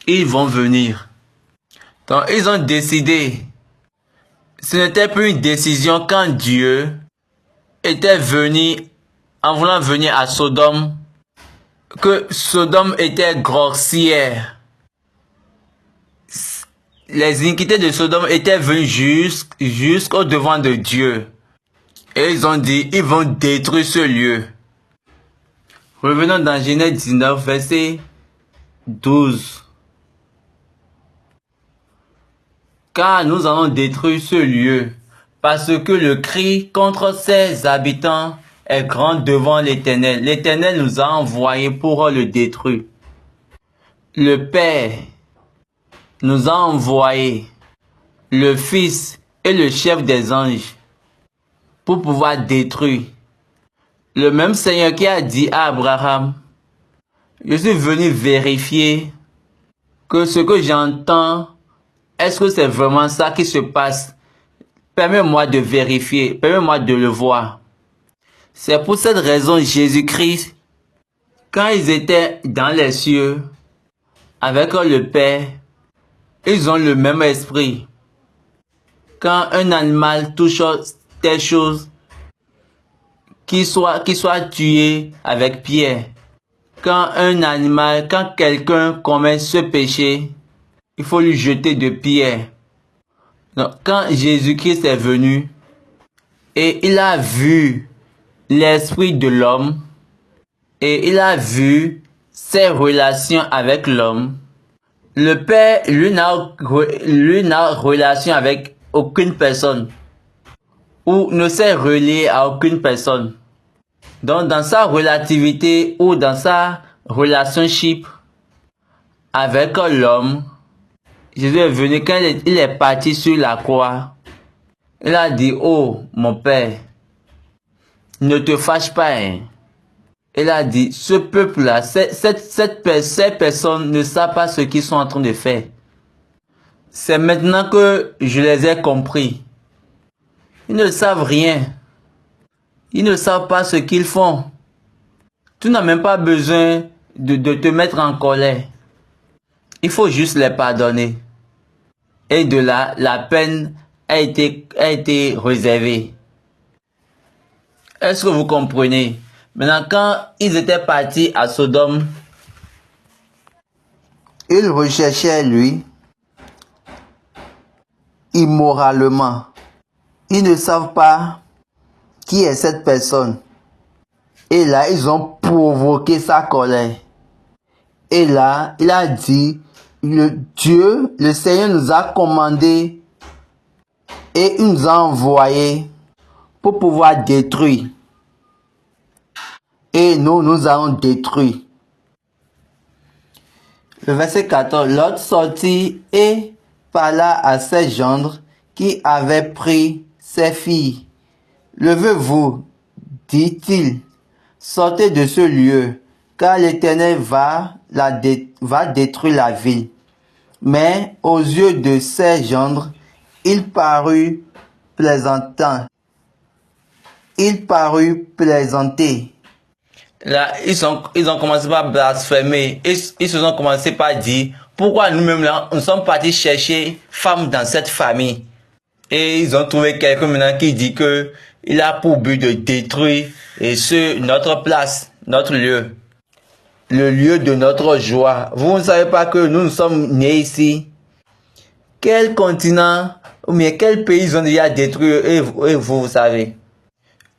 ils vont venir. Donc, ils ont décidé. Ce n'était plus une décision quand Dieu était venu, en voulant venir à Sodome, que Sodome était grossière. Les iniquités de Sodome étaient venues jusqu'au devant de Dieu. Et ils ont dit, ils vont détruire ce lieu. Revenons dans Genèse 19, verset 12. Car nous allons détruire ce lieu, parce que le cri contre ses habitants est grand devant l'Éternel. L'Éternel nous a envoyés pour le détruire. Le Père nous a envoyé le Fils et le chef des anges pour pouvoir détruire. Le même Seigneur qui a dit à Abraham, je suis venu vérifier que ce que j'entends, est-ce que c'est vraiment ça qui se passe? Permets-moi de vérifier, permets-moi de le voir. C'est pour cette raison Jésus-Christ, quand ils étaient dans les cieux, avec le Père, ils ont le même esprit. Quand un animal touche telle chose, qu'il soit tué avec pierre. Quand quelqu'un commet ce péché, il faut lui jeter de pierre. Donc, quand Jésus-Christ est venu et il a vu l'esprit de l'homme et il a vu ses relations avec l'homme, le Père, lui n'a relation avec aucune personne ou ne s'est relié à aucune personne. Donc, dans sa relativité ou dans sa relationship avec l'homme, Jésus est venu, quand il est parti sur la croix, il a dit, oh mon Père, ne te fâche pas. Hein. Il a dit, ce peuple-là, ces personnes ne savent pas ce qu'ils sont en train de faire. C'est maintenant que je les ai compris. Ils ne savent rien. Ils ne savent pas ce qu'ils font. Tu n'as même pas besoin de te mettre en colère. Il faut juste les pardonner. Et de là, la peine a été réservée. Est-ce que vous comprenez? Maintenant, quand ils étaient partis à Sodome, ils recherchaient lui immoralement. Ils ne savent pas qui est cette personne. Et là, ils ont provoqué sa colère. Et là, il a dit, le Seigneur nous a commandé et il nous a envoyé pour pouvoir détruire. Et nous allons détruire. Le verset 14. Lot sortit et parla à ses gendres qui avaient pris ses filles. Levez-vous, dit-il, sortez de ce lieu, car l'Éternel va détruire la ville. Mais aux yeux de ses gendres, il parut plaisantant. Il parut plaisanter. là, ils ont commencé par blasphémer. Ils se sont commencé par dire, pourquoi nous-mêmes là, nous sommes partis chercher femme dans cette famille. Et ils ont trouvé quelqu'un maintenant qui dit que il a pour but de détruire notre place, notre lieu. Le lieu de notre joie. Vous ne savez pas que nous sommes nés ici. Quel continent ou bien quel pays ils ont déjà détruit et vous savez.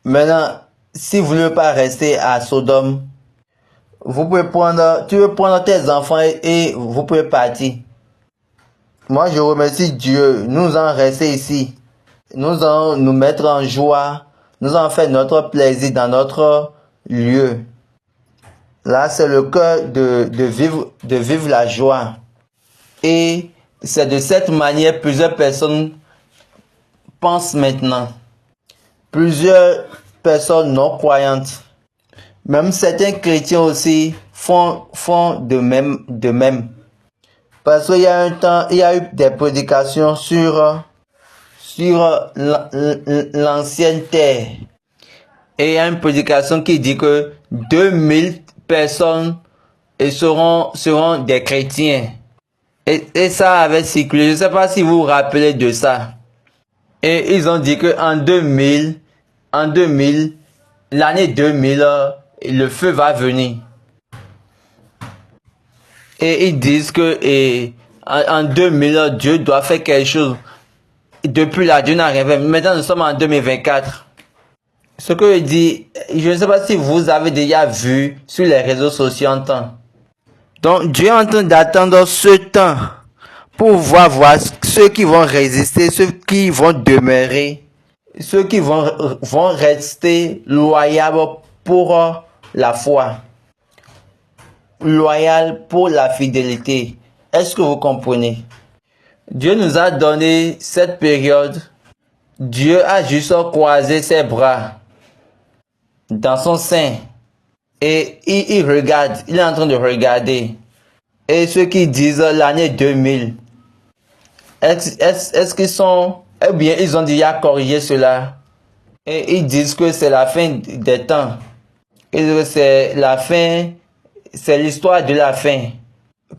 Maintenant, si vous ne voulez pas rester à Sodome, tu peux prendre tes enfants et vous pouvez partir. Moi, je remercie Dieu. Nous allons rester ici. Nous allons nous mettre en joie. Nous allons faire notre plaisir dans notre lieu. Là, c'est le cœur de vivre la joie. Et c'est de cette manière plusieurs personnes pensent maintenant. Plusieurs personnes non croyantes, même certains chrétiens aussi font de même. Parce qu'il y a un temps, il y a eu des prédications sur l'ancienne terre. Et il y a une prédication qui dit que 2000 personnes seront des chrétiens. Et ça avait circulé. Je ne sais pas si vous vous rappelez de ça. Et ils ont dit que en 2000, l'année 2000, le feu va venir. Et ils disent que en 2000, Dieu doit faire quelque chose. Depuis là, Dieu n'a rien fait. Maintenant, nous sommes en 2024. Ce que je dis, je ne sais pas si vous avez déjà vu sur les réseaux sociaux en temps. Donc, Dieu est en train d'attendre ce temps pour voir ceux qui vont résister, ceux qui vont demeurer, ceux qui vont rester loyaux pour la foi, loyal pour la fidélité. Est-ce que vous comprenez? Dieu nous a donné cette période. Dieu a juste croisé ses bras dans son sein. Et il regarde, il est en train de regarder. Et ceux qui disent l'année 2000, est-ce qu'ils sont, eh bien, ils ont déjà corrigé cela. Et ils disent que c'est la fin des temps. Et c'est la fin, c'est l'histoire de la fin.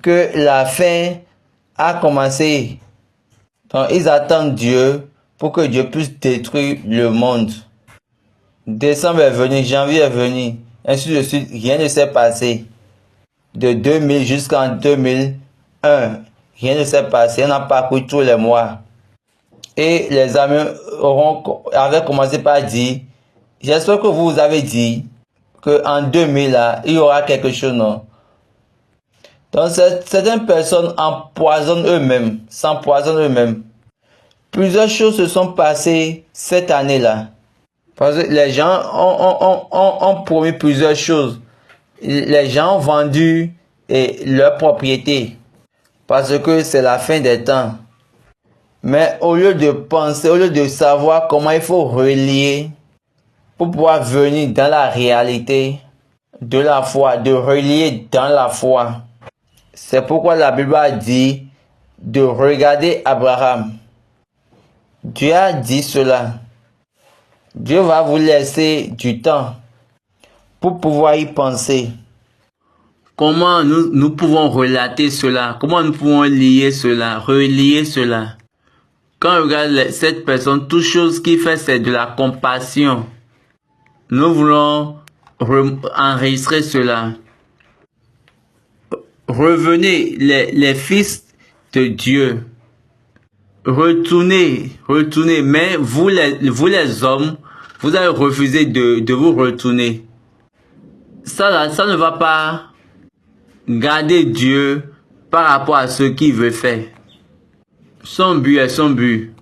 Que la fin a commencé. Donc, ils attendent Dieu pour que Dieu puisse détruire le monde. Décembre est venu, janvier est venu, ainsi de suite, rien ne s'est passé. De 2000 jusqu'en 2001, rien ne s'est passé, on a parcouru tous les mois. Et les amis avaient commencé par dire, j'espère que vous avez dit qu'en 2000, là, il y aura quelque chose, non? Donc, certaines personnes s'empoisonnent eux-mêmes. Plusieurs choses se sont passées cette année-là. Parce que les gens ont promis plusieurs choses. Les gens ont vendu leurs propriétés. Parce que c'est la fin des temps. Mais au lieu de penser, au lieu de savoir comment il faut relier pour pouvoir venir dans la réalité de la foi, de relier dans la foi. C'est pourquoi la Bible a dit de regarder Abraham. Dieu a dit cela. Dieu va vous laisser du temps pour pouvoir y penser. Comment nous pouvons relater cela? Comment nous pouvons lier cela, relier cela? Quand on regarde cette personne, toute chose qu'il fait, c'est de la compassion. Nous voulons enregistrer cela. Revenez, les fils de Dieu. Retournez, mais vous les hommes, vous avez refusé de vous retourner. Ça ne va pas garder Dieu par rapport à ce qu'il veut faire. Son but est son but.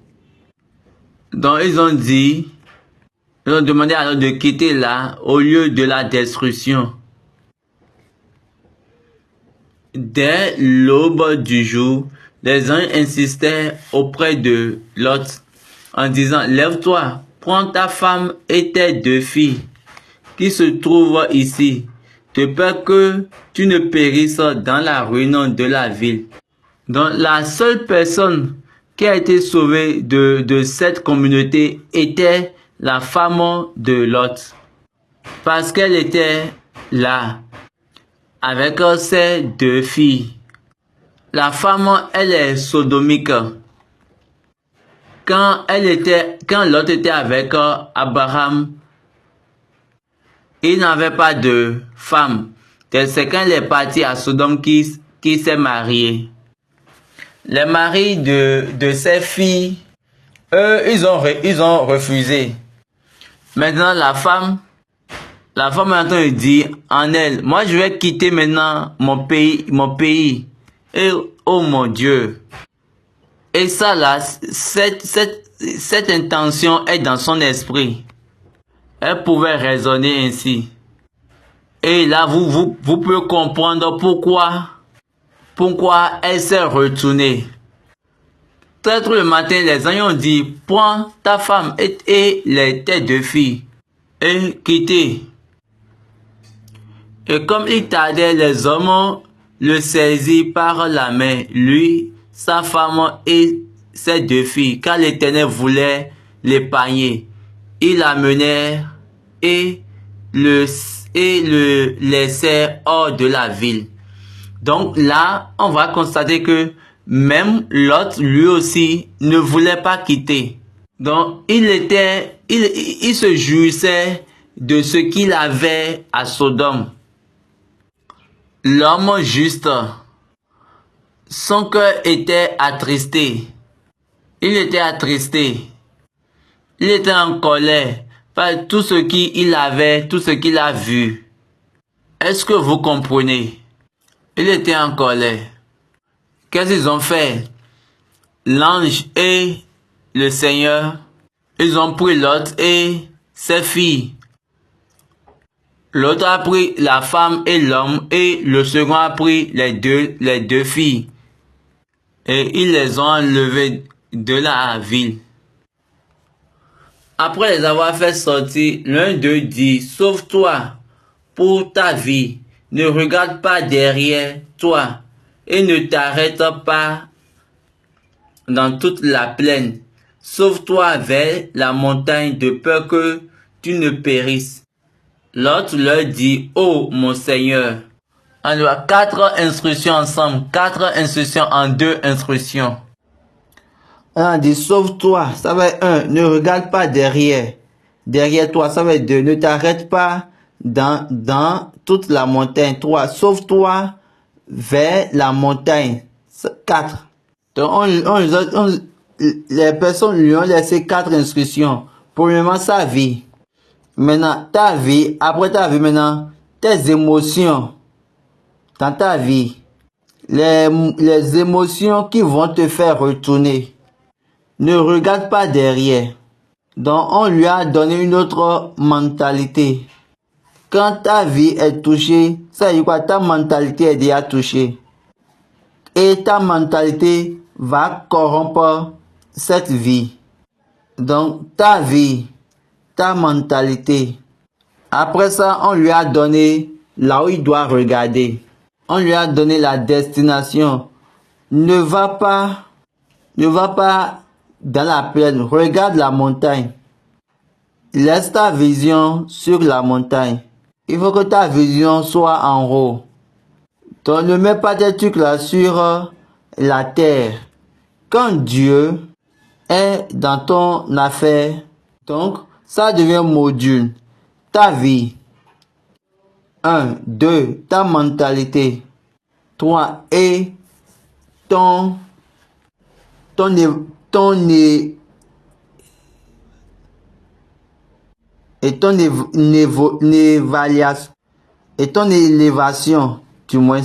Donc ils ont demandé alors de quitter là au lieu de la destruction. Dès l'aube du jour, les anges insistaient auprès de Lot en disant, lève-toi, prends ta femme et tes 2 filles qui se trouvent ici, de peur que tu ne périsses dans la ruine de la ville. Donc la seule personne qui a été sauvée de cette communauté était la femme de Lot, parce qu'elle était là avec ses 2 filles. La femme, elle est sodomique. Quand Lot était avec Abraham, il n'avait pas de femme. C'est quand elle est partie à Sodome qui s'est mariée. Les maris de ses filles, eux, ils ont refusé. Maintenant, la femme maintenant dit en elle, moi je vais quitter maintenant mon pays. Et oh mon Dieu. Et ça là, cette intention est dans son esprit. Elle pouvait raisonner ainsi. Et là, vous pouvez comprendre pourquoi elle s'est retournée. Très tôt le matin, les anges ont dit, prends ta femme et tes 2 filles et quittez. Et comme il tardait, les hommes le saisirent par la main, lui, sa femme et ses 2 filles, car l'Éternel voulait l'épargner. Ils l'amenèrent et le laissèrent hors de la ville. Donc là, on va constater que même Lot, lui aussi, ne voulait pas quitter. Donc il se jouissait de ce qu'il avait à Sodome. L'homme juste, son cœur était attristé. Il était attristé. Il était en colère par tout ce qu'il avait, tout ce qu'il a vu. Est-ce que vous comprenez? Il était en colère. Qu'est-ce qu'ils ont fait? L'ange et le Seigneur, ils ont pris Lot et ses filles. L'autre a pris la femme et l'homme et le second a pris les deux filles. Et ils les ont enlevées de la ville. Après les avoir fait sortir, l'un d'eux dit, sauve-toi pour ta vie, ne regarde pas derrière toi et ne t'arrête pas dans toute la plaine. Sauve-toi vers la montagne de peur que tu ne périsses. L'autre leur dit, oh mon Seigneur. Alors 4 instructions ensemble, 4 instructions en 2 instructions. On dit sauve-toi, ça va être 1, ne regarde pas derrière. Derrière toi, ça va être 2, ne t'arrête pas dans toute la montagne. 3, sauve-toi vers la montagne. 4. Donc les personnes lui ont laissé 4 instructions. Premièrement, sa vie. Maintenant, ta vie. Après ta vie, maintenant, tes émotions. Dans ta vie. Les émotions qui vont te faire retourner. Ne regarde pas derrière. Donc, on lui a donné une autre mentalité. Quand ta vie est touchée, ça veut dire quoi? Ta mentalité est déjà touchée. Et ta mentalité va corrompre cette vie. Donc, ta vie, ta mentalité. Après ça, on lui a donné là où il doit regarder. On lui a donné la destination. Ne va pas dans la plaine. Regarde la montagne. Laisse ta vision sur la montagne. Il faut que ta vision soit en haut. Donc, ne mets pas tes trucs là sur la terre. Quand Dieu est dans ton affaire, donc, ça devient module. Ta vie, 1, 2, ta mentalité. 3, et ton évaluation, et ton élévation, du moins,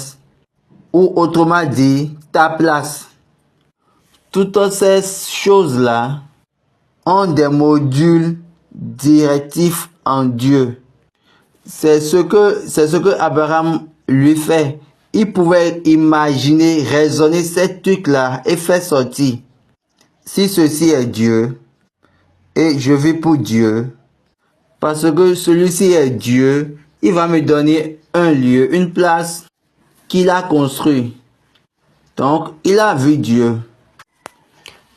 ou autrement dit, ta place. Toutes ces choses-là ont des modules directifs en Dieu. C'est ce que Abraham lui fait. Il pouvait imaginer, raisonner ces trucs-là et faire sortir. Si ceci est Dieu, et je vis pour Dieu, parce que celui-ci est Dieu, il va me donner un lieu, une place qu'il a construit. Donc, il a vu Dieu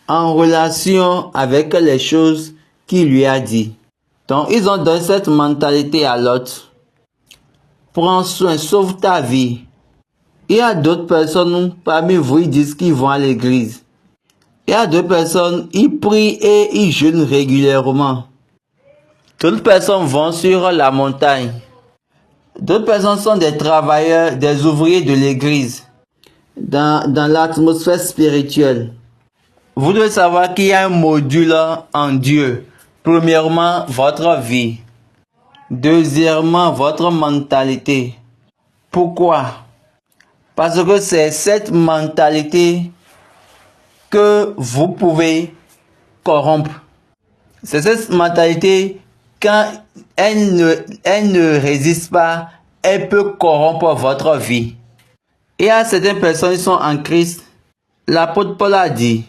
en relation avec les choses qu'il lui a dit. Donc, ils ont donné cette mentalité à l'autre. Prends soin, sauve ta vie. Il y a d'autres personnes parmi vous, ils disent qu'ils vont à l'église. Il y a d'autres personnes, ils prient et ils jeûnent régulièrement. D'autres personnes vont sur la montagne. D'autres personnes sont des travailleurs, des ouvriers de l'église, dans l'atmosphère spirituelle. Vous devez savoir qu'il y a un module en Dieu. Premièrement, votre vie. Deuxièmement, votre mentalité. Pourquoi? Parce que c'est cette mentalité que vous pouvez corrompre. C'est cette mentalité, quand elle ne résiste pas, elle peut corrompre votre vie. Il y a certaines personnes qui sont en Christ. L'apôtre Paul a dit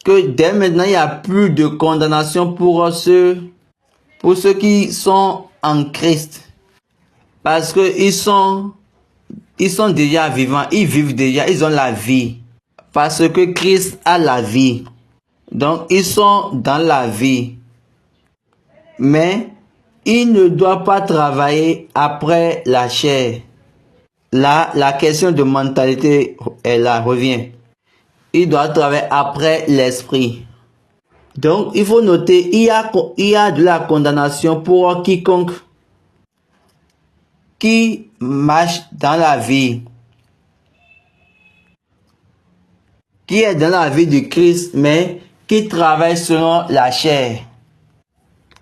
que dès maintenant, il n'y a plus de condamnation pour ceux qui sont en Christ. Parce qu'ils sont déjà vivants, ils vivent déjà, ils ont la vie. Parce que Christ a la vie. Donc, ils sont dans la vie. Mais, ils ne doivent pas travailler après la chair. Là, la question de mentalité, elle revient. Ils doivent travailler après l'esprit. Donc, il faut noter, il y a de la condamnation pour quiconque qui marche dans la vie, qui est dans la vie de Christ, mais qui travaille selon la chair.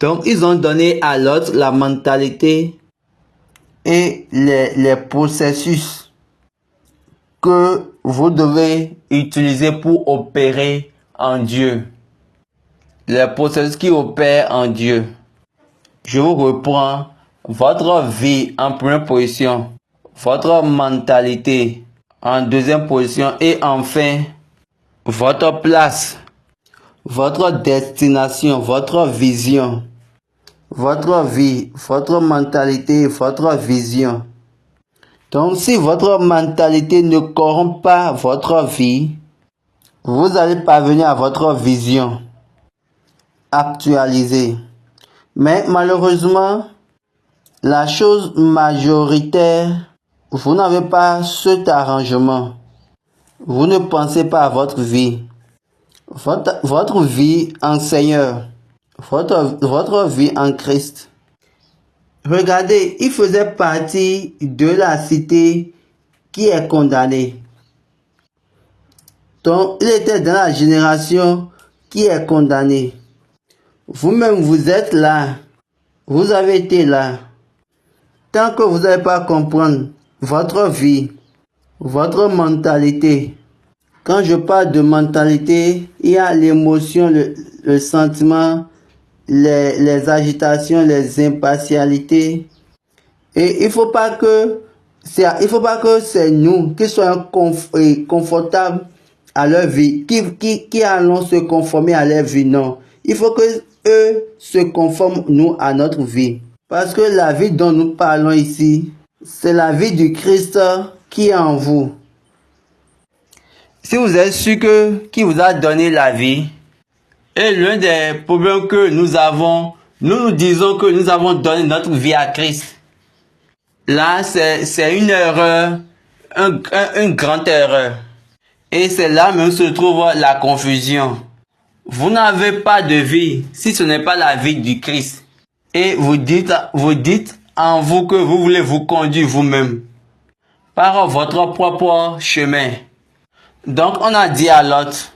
Donc, ils ont donné à l'autre la mentalité et les processus que vous devez utiliser pour opérer en Dieu. Les processus qui opèrent en Dieu. Je vous reprends. Votre vie en première position, votre mentalité en deuxième position et enfin votre place, votre destination, votre vision, votre vie, votre mentalité, votre vision. Donc si votre mentalité ne corrompt pas votre vie, vous allez parvenir à votre vision actualisée. Mais malheureusement, la chose majoritaire, vous n'avez pas cet arrangement. Vous ne pensez pas à votre vie. Votre vie en Seigneur. Votre vie en Christ. Regardez, il faisait partie de la cité qui est condamnée. Donc, il était dans la génération qui est condamnée. Vous-même, vous êtes là. Vous avez été là. Tant que vous n'allez pas comprendre votre vie, votre mentalité. Quand je parle de mentalité, il y a l'émotion, le sentiment, les agitations, les impartialités. Et il faut pas que c'est nous qui soyons confortables à leur vie, qui allons se conformer à leur vie. Non. Il faut que eux se conforment, nous, à notre vie. Parce que la vie dont nous parlons ici, c'est la vie du Christ qui est en vous. Si vous êtes sûr qui vous a donné la vie, et l'un des problèmes que nous avons, nous disons que nous avons donné notre vie à Christ. Là, c'est une erreur, une grande erreur. Et c'est là même se trouve la confusion. Vous n'avez pas de vie si ce n'est pas la vie du Christ. Et vous dites en vous que vous voulez vous conduire vous-même par votre propre chemin. Donc on a dit à Lot,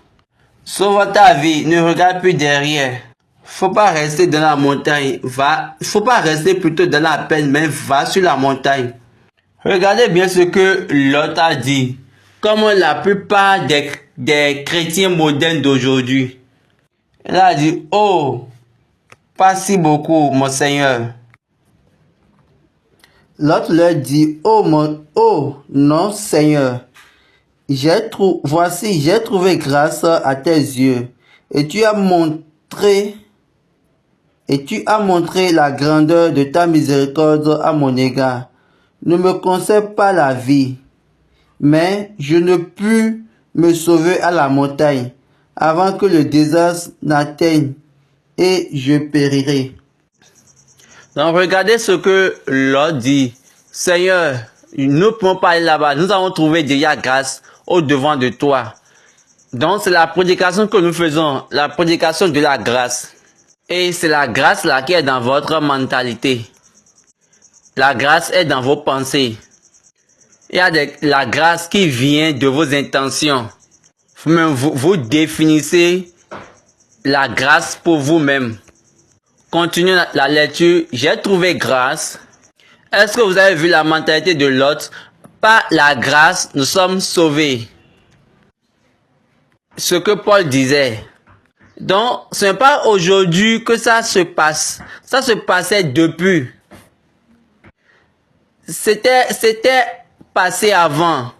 sauve ta vie, ne regarde plus derrière. Faut pas rester dans la montagne, faut pas rester plutôt dans la peine, mais va sur la montagne. Regardez bien ce que Lot a dit, comme la plupart des chrétiens modernes d'aujourd'hui. Il a dit, oh, pas si beaucoup, mon Seigneur. Lot leur dit, oh, non, Seigneur. Voici, j'ai trouvé grâce à tes yeux, et tu as montré la grandeur de ta miséricorde à mon égard. Ne me concède pas la vie, mais je ne puis me sauver à la montagne avant que le désastre n'atteigne et je périrai. Donc regardez ce que Lot dit. Seigneur, nous ne pouvons pas aller là-bas. Nous avons trouvé déjà grâce au devant de toi. Donc c'est la prédication que nous faisons, la prédication de la grâce. Et c'est la grâce là qui est dans votre mentalité. La grâce est dans vos pensées. Il y a la grâce qui vient de vos intentions. Vous définissez la grâce pour vous-même. Continuez la lecture. J'ai trouvé grâce. Est-ce que vous avez vu la mentalité de Lot? Par la grâce, nous sommes sauvés. Ce que Paul disait. Donc, ce n'est pas aujourd'hui que ça se passe. Ça se passait depuis. C'était passé avant.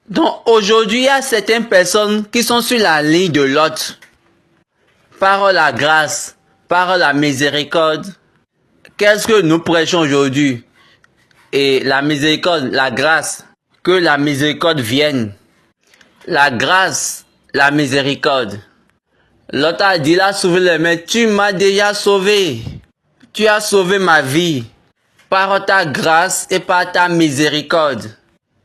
Donc, aujourd'hui, il y a certaines personnes qui sont sur la ligne de Lot. Par la grâce, par la miséricorde. Qu'est-ce que nous prêchons aujourd'hui? Et la miséricorde, la grâce. Que la miséricorde vienne. La grâce, la miséricorde. Lot a dit, là, sauvé les mains. Tu m'as déjà sauvé. Tu as sauvé ma vie. Par ta grâce et par ta miséricorde.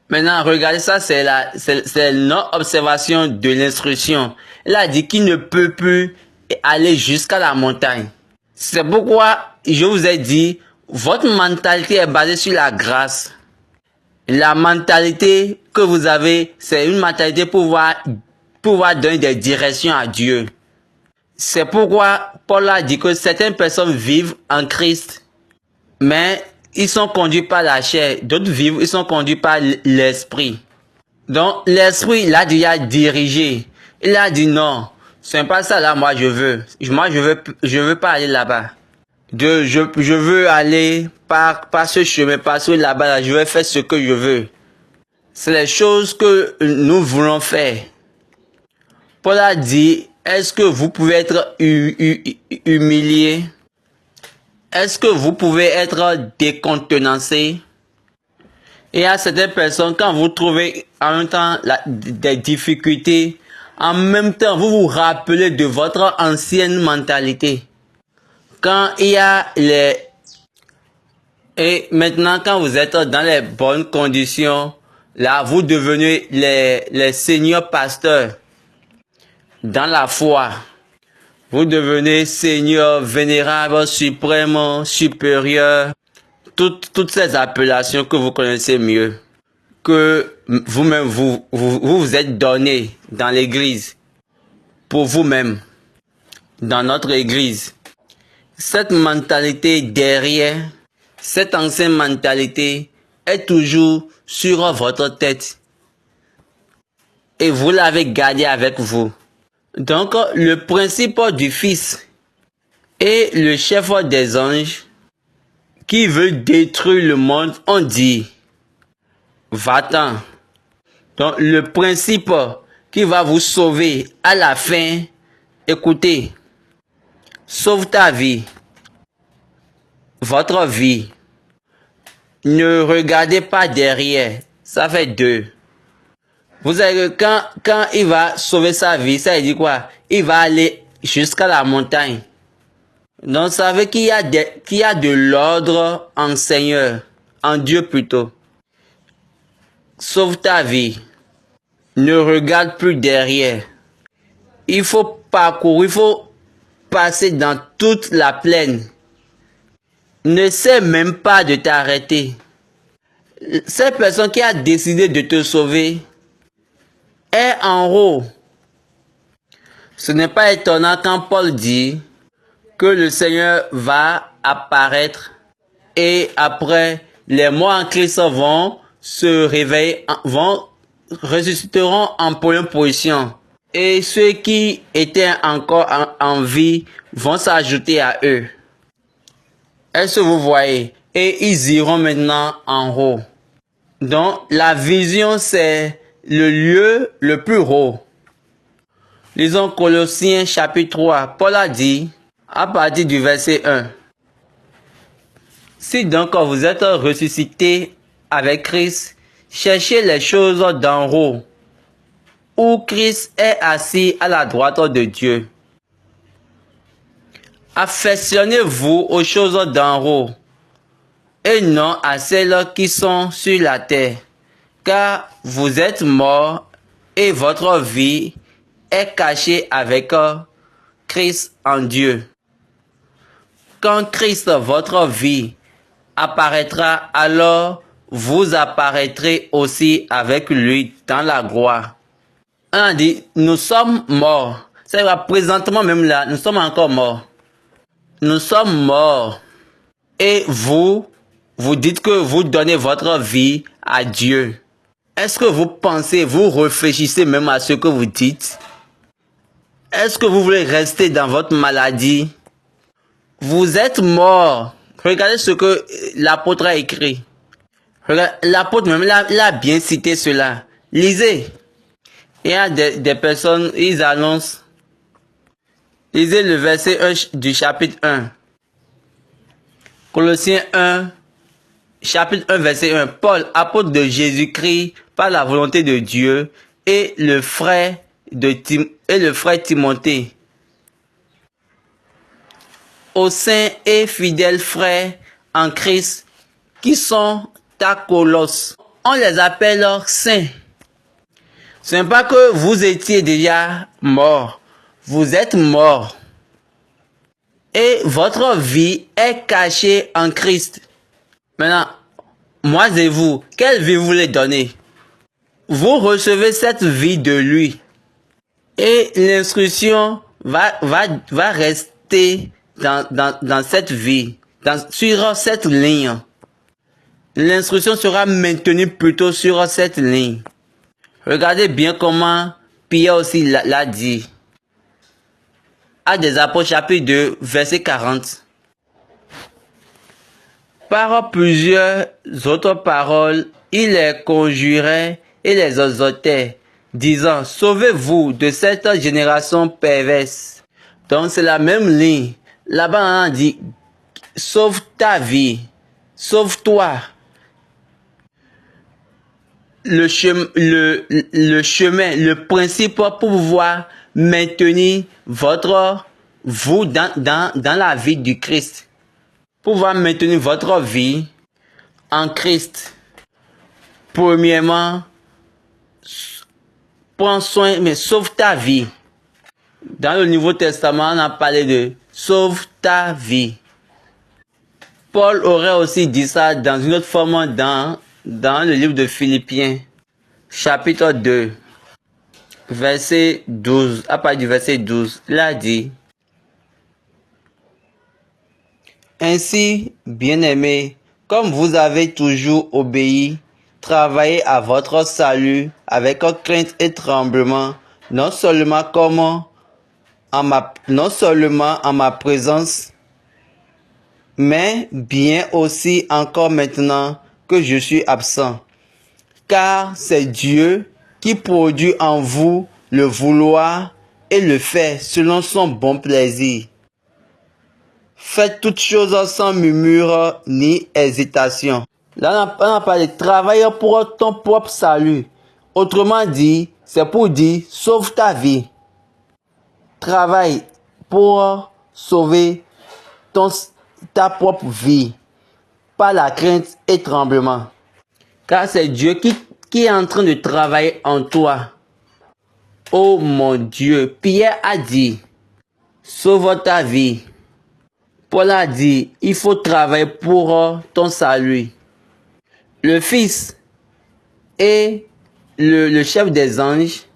Maintenant, regardez ça, c'est non-observation de l'instruction. Il a dit qu'il ne peut plus aller jusqu'à la montagne. C'est pourquoi je vous ai dit, votre mentalité est basée sur la grâce. La mentalité que vous avez, c'est une mentalité pour pouvoir donner des directions à Dieu. C'est pourquoi Paul a dit que certaines personnes vivent en Christ, mais ils sont conduits par la chair. D'autres vivent, ils sont conduits par l'esprit. Donc l'esprit l'a déjà dirigé. Il a dit non, c'est pas ça là, moi je veux. Moi je veux pas aller là-bas. Je veux aller par ce chemin, par ce là-bas, là, je vais faire ce que je veux. C'est les choses que nous voulons faire. Paul a dit, est-ce que vous pouvez être humilié? Est-ce que vous pouvez être décontenancé? Et à certaines personnes, quand vous trouvez en même temps des difficultés, en même temps, vous vous rappelez de votre ancienne mentalité. Quand il y a Et maintenant, quand vous êtes dans les bonnes conditions, là, vous devenez les seigneurs pasteurs dans la foi. Vous devenez Seigneur, vénérable, suprême, supérieur. Toutes ces appellations que vous connaissez mieux. Que vous-même, vous êtes donné dans l'église. Pour vous-même. Dans notre église. Cette mentalité derrière, cette ancienne mentalité est toujours sur votre tête. Et vous l'avez gardée avec vous. Donc, le principe du Fils et le chef des anges qui veut détruire le monde, on dit, va-t'en. Donc, le principe qui va vous sauver à la fin, écoutez, sauve ta vie, votre vie. Ne regardez pas derrière, ça fait deux. Vous savez que quand il va sauver sa vie, ça veut dire quoi? Il va aller jusqu'à la montagne. Donc ça veut qu'il y a de l'ordre en Seigneur, en Dieu plutôt. Sauve ta vie. Ne regarde plus derrière. Il faut parcourir, il faut passer dans toute la plaine. ne sait même pas de t'arrêter. Cette personne qui a décidé de te sauver est en haut. Ce n'est pas étonnant quand Paul dit que le Seigneur va apparaître et après les morts en Christ vont se réveiller, ressusciteront en première position. Et ceux qui étaient encore en vie vont s'ajouter à eux. Est-ce que vous voyez? Et ils iront maintenant en haut. Donc la vision c'est le lieu le plus haut. Lisons Colossiens chapitre 3. Paul a dit à partir du verset 1. Si donc vous êtes ressuscité avec Christ, cherchez les choses d'en haut, où Christ est assis à la droite de Dieu. Affectionnez-vous aux choses d'en haut, et non à celles qui sont sur la terre, car vous êtes morts et votre vie est cachée avec Christ en Dieu. Quand Christ, votre vie, apparaîtra, alors vous apparaîtrez aussi avec lui dans la gloire. On a dit, nous sommes morts. C'est vrai, présentement même là, nous sommes encore morts. Nous sommes morts. Et vous dites que vous donnez votre vie à Dieu. Est-ce que vous pensez, vous réfléchissez même à ce que vous dites? Est-ce que vous voulez rester dans votre maladie? Vous êtes mort. Regardez ce que l'apôtre a écrit. L'apôtre même, il a bien cité cela. Lisez. Il y a des personnes, ils annoncent. Lisez le verset 1 du chapitre 1. Colossiens 1, chapitre 1, verset 1. Paul, apôtre de Jésus-Christ, par la volonté de Dieu, et le frère Timothée. Aux saints et fidèles frères en Christ qui sont à Colosse. On les appelle saints. Ce n'est pas que vous étiez déjà morts. Vous êtes morts. Et votre vie est cachée en Christ. Maintenant, moi et vous, quelle vie vous voulez donner? Vous recevez cette vie de lui. Et l'instruction va rester dans cette vie, sur cette ligne. L'instruction sera maintenue plutôt sur cette ligne. Regardez bien comment Pierre aussi l'a dit. Actes des Apôtres chapitre 2, verset 40. Par plusieurs autres paroles, il les conjurait et les exhortait, disant, sauvez-vous de cette génération perverse. Donc c'est la même ligne. Là-bas, on dit, sauve ta vie, sauve-toi. Le chemin, le principe pour pouvoir maintenir vous dans la vie du Christ. Pouvoir maintenir votre vie en Christ. Premièrement, prends soin, mais sauve ta vie. Dans le Nouveau Testament, on a parlé de sauve ta vie. Paul aurait aussi dit ça dans une autre forme dans le livre de Philippiens, chapitre 2, verset 12, à partir du verset 12, il a dit, ainsi, bien-aimés, comme vous avez toujours obéi, travaillez à votre salut avec crainte et tremblement, non seulement en ma présence, mais bien aussi encore maintenant que je suis absent. Car c'est Dieu qui produit en vous le vouloir et le faire selon son bon plaisir. Faites toutes choses sans murmure ni hésitation. Là, on a parlé de travailler pour ton propre salut. Autrement dit, c'est pour dire, sauve ta vie. Travaille pour sauver ta propre vie, par la crainte et tremblement. Car c'est Dieu qui est en train de travailler en toi. Oh mon Dieu, Pierre a dit, sauve ta vie. Paul a dit, il faut travailler pour ton salut. Le Fils et le chef des anges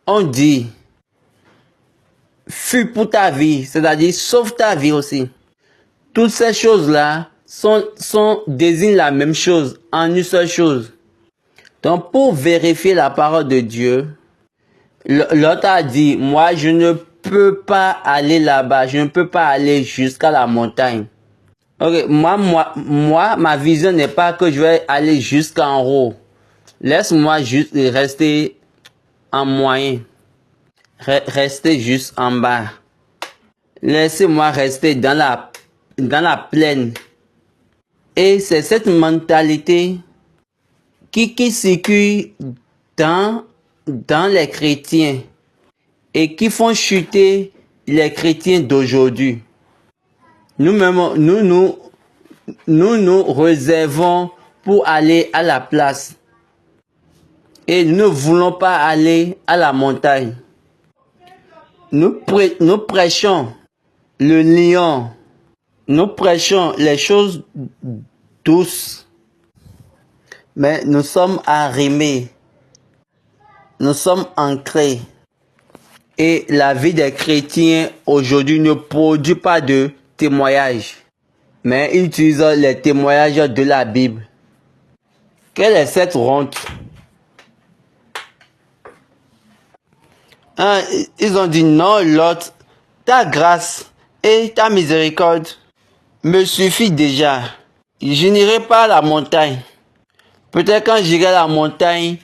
ont dit, fuis pour ta vie, c'est-à-dire sauve ta vie aussi. Toutes ces choses-là désignent la même chose, en une seule chose. Donc pour vérifier la parole de Dieu, l'autre a dit, moi je ne peux pas aller là-bas, je ne peux pas aller jusqu'à la montagne. Ok, moi, ma vision n'est pas que je vais aller jusqu'en haut. Laisse-moi juste rester en moyen. Rester juste en bas. Laissez-moi rester dans la plaine. Et c'est cette mentalité qui circule dans les chrétiens et qui font chuter les chrétiens d'aujourd'hui. Nous réservons pour aller à la place. Et nous ne voulons pas aller à la montagne. Nous prêchons le lion. Nous prêchons les choses douces. Mais nous sommes arrimés. Nous sommes ancrés. Et la vie des chrétiens aujourd'hui ne produit pas de témoignages. Mais ils utilisent les témoignages de la Bible. Quelle est cette honte? Ils ont dit non, l'autre, ta grâce et ta miséricorde me suffit déjà. Je n'irai pas à la montagne. Peut-être quand j'irai à la montagne,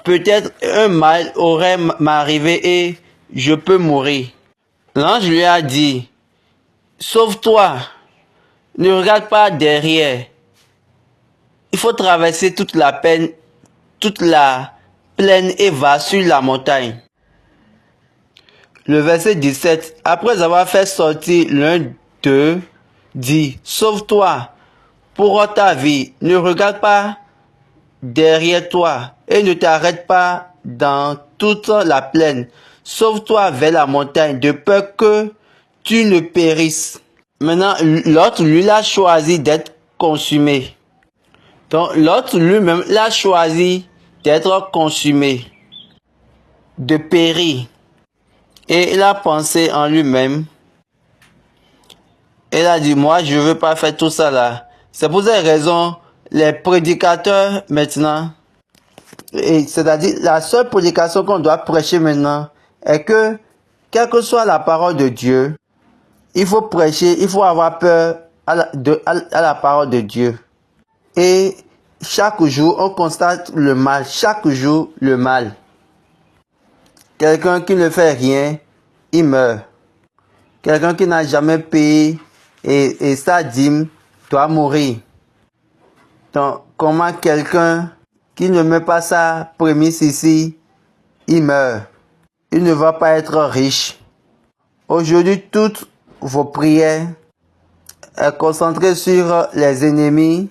peut-être un mal aurait m'arrivé et je peux mourir. L'ange lui a dit, sauve-toi, ne regarde pas derrière. Il faut traverser toute la plaine et va sur la montagne. Le verset 17, après avoir fait sortir l'un d'eux, dit, sauve-toi pour ta vie, ne regarde pas derrière toi et ne t'arrête pas dans toute la plaine. Sauve-toi vers la montagne de peur que tu ne périsses. Maintenant, l'autre, lui, l'a choisi d'être consumé. Donc, l'autre, lui-même, l'a choisi d'être consumé, de périr. Et il a pensé en lui-même. Il a dit, moi, je ne veux pas faire tout ça là. C'est pour cette raison, les prédicateurs maintenant, c'est-à-dire la seule prédication qu'on doit prêcher maintenant, est que, quelle que soit la parole de Dieu, il faut prêcher, il faut avoir peur à la parole de Dieu. Et chaque jour, on constate le mal. Chaque jour, le mal. Quelqu'un qui ne fait rien, il meurt. Quelqu'un qui n'a jamais payé et sa dîme doit mourir. Donc, comment quelqu'un qui ne met pas sa prémisse ici, il meurt. Il ne va pas être riche. Aujourd'hui, toutes vos prières sont concentrées sur les ennemis.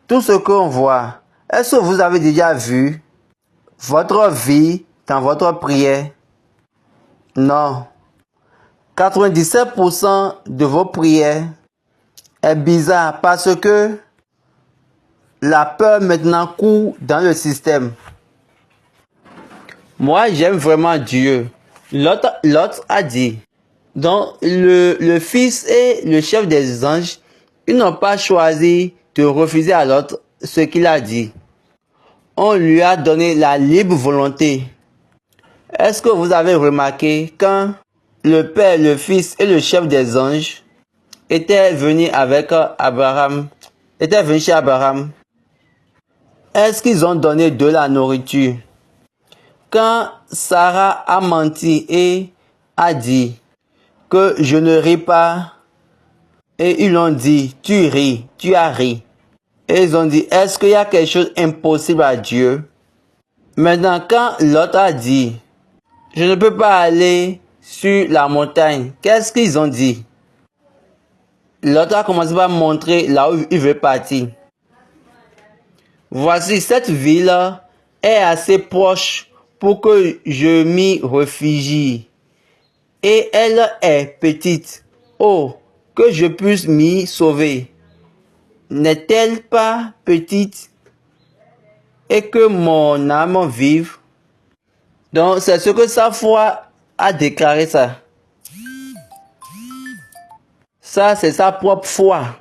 Tout ce qu'on voit, est-ce que vous avez déjà vu votre vie dans votre prière? Non. 97% de vos prières est bizarre parce que la peur maintenant court dans le système. Moi, j'aime vraiment Dieu. L'autre a dit. Donc, le Fils et le chef des anges, ils n'ont pas choisi de refuser à l'autre ce qu'il a dit. On lui a donné la libre volonté. Est-ce que vous avez remarqué quand le Père, le Fils et le chef des anges étaient venus avec Abraham, étaient venus chez Abraham, est-ce qu'ils ont donné de la nourriture? Quand Sarah a menti et a dit que je ne ris pas, et ils l'ont dit, tu ris, tu as ri. Et ils ont dit, est-ce qu'il y a quelque chose d'impossible à Dieu? Maintenant, quand l'autre a dit, je ne peux pas aller sur la montagne, qu'est-ce qu'ils ont dit? L'autre a commencé par montrer là où il veut partir. Voici, cette ville est assez proche pour que je m'y réfugie. Et elle est petite. Oh, que je puisse m'y sauver? N'est-elle pas petite et que mon âme vive? Donc, c'est ce que sa foi a déclaré ça. Ça, c'est sa propre foi.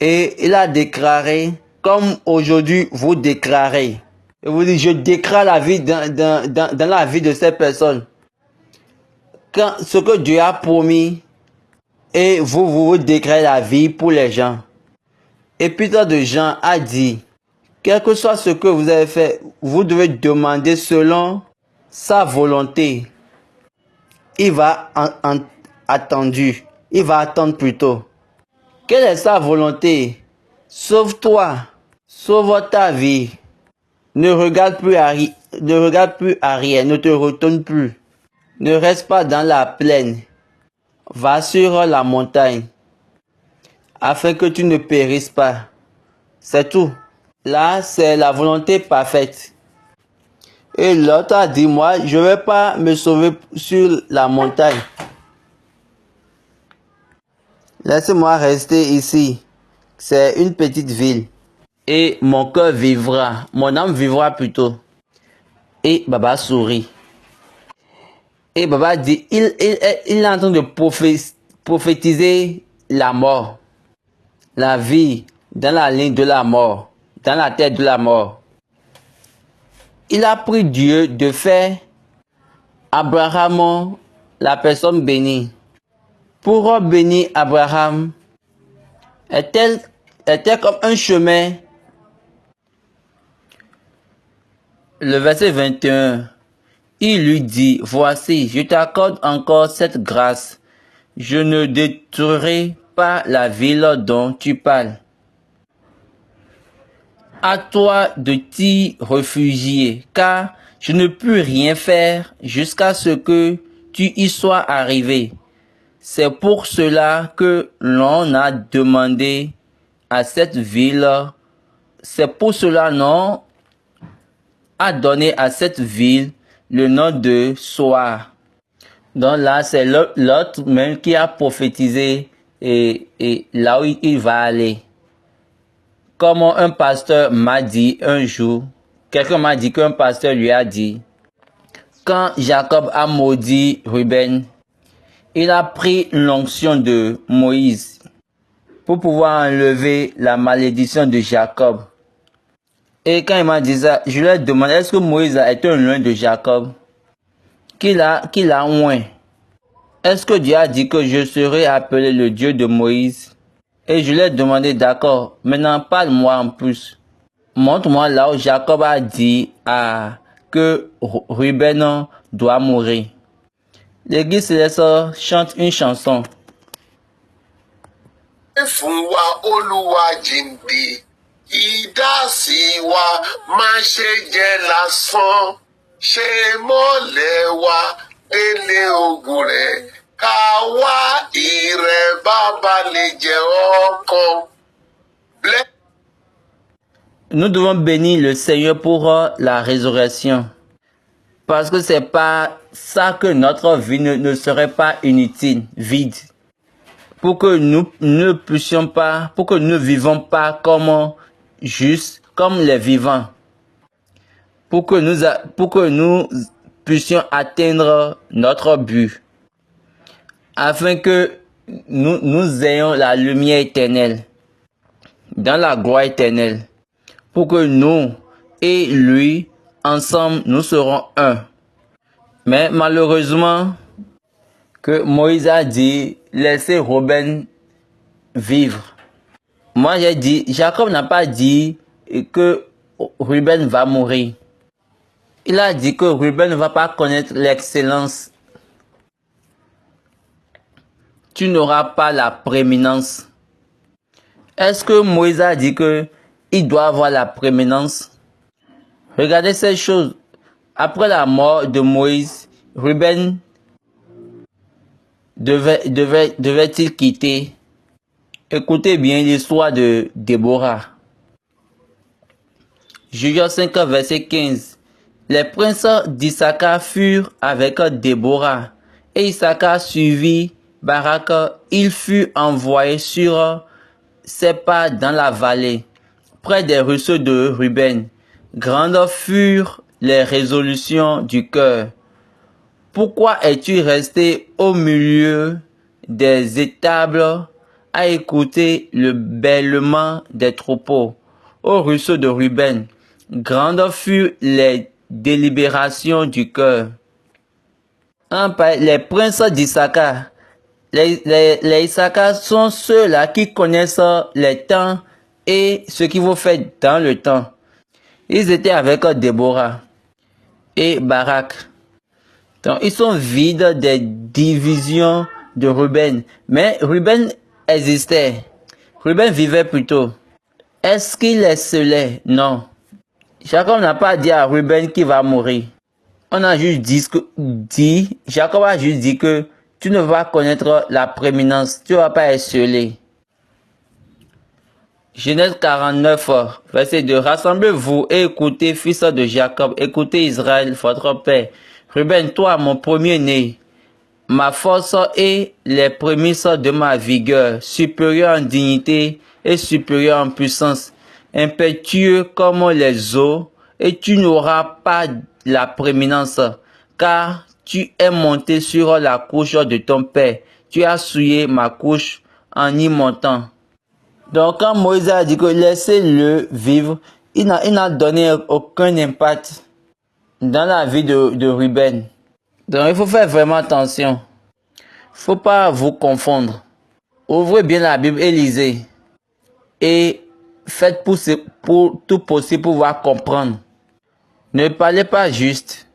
Et il a déclaré, comme aujourd'hui vous déclarez. Et vous dites, je déclare la vie dans la vie de ces personnes. Quand ce que Dieu a promis, et vous déclarez la vie pour les gens. Et Peter de Jean a dit, quel que soit ce que vous avez fait, vous devez demander selon sa volonté. Il va Il va attendre plutôt. Quelle est sa volonté? Sauve-toi. Sauve ta vie. Ne regarde plus à rien. Ne te retourne plus. Ne reste pas dans la plaine. Va sur la montagne. Afin que tu ne périsses pas. C'est tout. Là, c'est la volonté parfaite. Et l'autre a dit, moi, je ne vais pas me sauver sur la montagne. Laissez-moi rester ici. C'est une petite ville. Et mon cœur vivra. Mon âme vivra plutôt. Et Baba sourit. Et Baba dit, il est en train de prophétiser la mort. La vie dans la ligne de la mort. Dans la tête de la mort. Il a pris Dieu de faire Abraham la personne bénie. Pour bénir Abraham, était comme un chemin. Le verset 21, il lui dit, voici, je t'accorde encore cette grâce. Je ne détruirai pas la ville dont tu parles. À toi de t'y réfugier, car je ne peux rien faire jusqu'à ce que tu y sois arrivé. C'est pour cela que l'on a demandé à cette ville, c'est pour cela l'on a donné à cette ville le nom de Soar. Donc là, c'est l'autre même qui a prophétisé et là où il va aller. Comme un pasteur m'a dit un jour, quelqu'un m'a dit qu'un pasteur lui a dit, quand Jacob a maudit Ruben, il a pris l'onction de Moïse pour pouvoir enlever la malédiction de Jacob. Et quand il m'a dit ça, je lui ai demandé, est-ce que Moïse a été un loin de Jacob? Qu'il a oint. Est-ce que Dieu a dit que je serai appelé le Dieu de Moïse? Et je lui ai demandé, d'accord, maintenant parle-moi en plus. Montre-moi là où Jacob a dit que Ruben doit mourir. L'église céleste chante une chanson. Fún wa Olúwa jíǹde, ìdásí wa má ṣe jẹ́ lásán, ṣe mọ́lẹ̀ wa délé ogun rẹ̀, ká wá ìrẹ̀ bàbá lè jẹ́ ọkàn. Nous devons bénir le Seigneur pour la résurrection. Parce que c'est pas ça que notre vie ne serait pas inutile, vide. Pour que nous ne puissions pas, pour que nous ne vivons pas comme juste, comme les vivants. Pour que nous puissions atteindre notre but. Afin que nous ayons la lumière éternelle. Dans la gloire éternelle. Pour que nous et lui, ensemble, nous serons un. Mais malheureusement, que Moïse a dit, laissez Ruben vivre. Moi j'ai dit, Jacob n'a pas dit que Ruben va mourir. Il a dit que Ruben ne va pas connaître l'excellence. Tu n'auras pas la prééminence. Est-ce que Moïse a dit que il doit avoir la prééminence? Regardez ces choses. Après la mort de Moïse, Ruben devait-il quitter? Écoutez bien l'histoire de Déborah. Juge 5, verset 15. Les princes d'Issachar furent avec Déborah, et Issachar suivit Barak, il fut envoyé sur ses pas dans la vallée, près des ruisseaux de Ruben. Grandes furent les résolutions du cœur. Pourquoi es-tu resté au milieu des étables à écouter le bêlement des troupeaux? Au ruisseau de Ruben, grandes furent les délibérations du cœur. Les princes d'Issachar. Les Issachar sont ceux-là qui connaissent les temps et ce qu'il faut faire dans le temps. Ils étaient avec Déborah et Barak. Donc, ils sont vides des divisions de Ruben. Mais Ruben existait. Ruben vivait plutôt. Est-ce qu'il les scellait? Non. Jacob n'a pas dit à Ruben qu'il va mourir. On a juste dit, Jacob a juste dit que tu ne vas connaître la prééminence, tu ne vas pas être scellé. Genèse 49, verset 2. Rassemblez-vous et écoutez, fils de Jacob, écoutez Israël, votre père. Ruben, toi, mon premier-né, ma force et les prémices de ma vigueur, supérieur en dignité et supérieur en puissance, impétueux comme les eaux, et tu n'auras pas la prééminence, car tu es monté sur la couche de ton père, tu as souillé ma couche en y montant. Donc quand Moïse a dit que laissez-le vivre, il n'a donné aucun impact dans la vie de Ruben. Donc il faut faire vraiment attention. Faut pas vous confondre. Ouvrez bien la Bible et lisez. Et faites pour tout possible pour pouvoir comprendre. Ne parlez pas juste.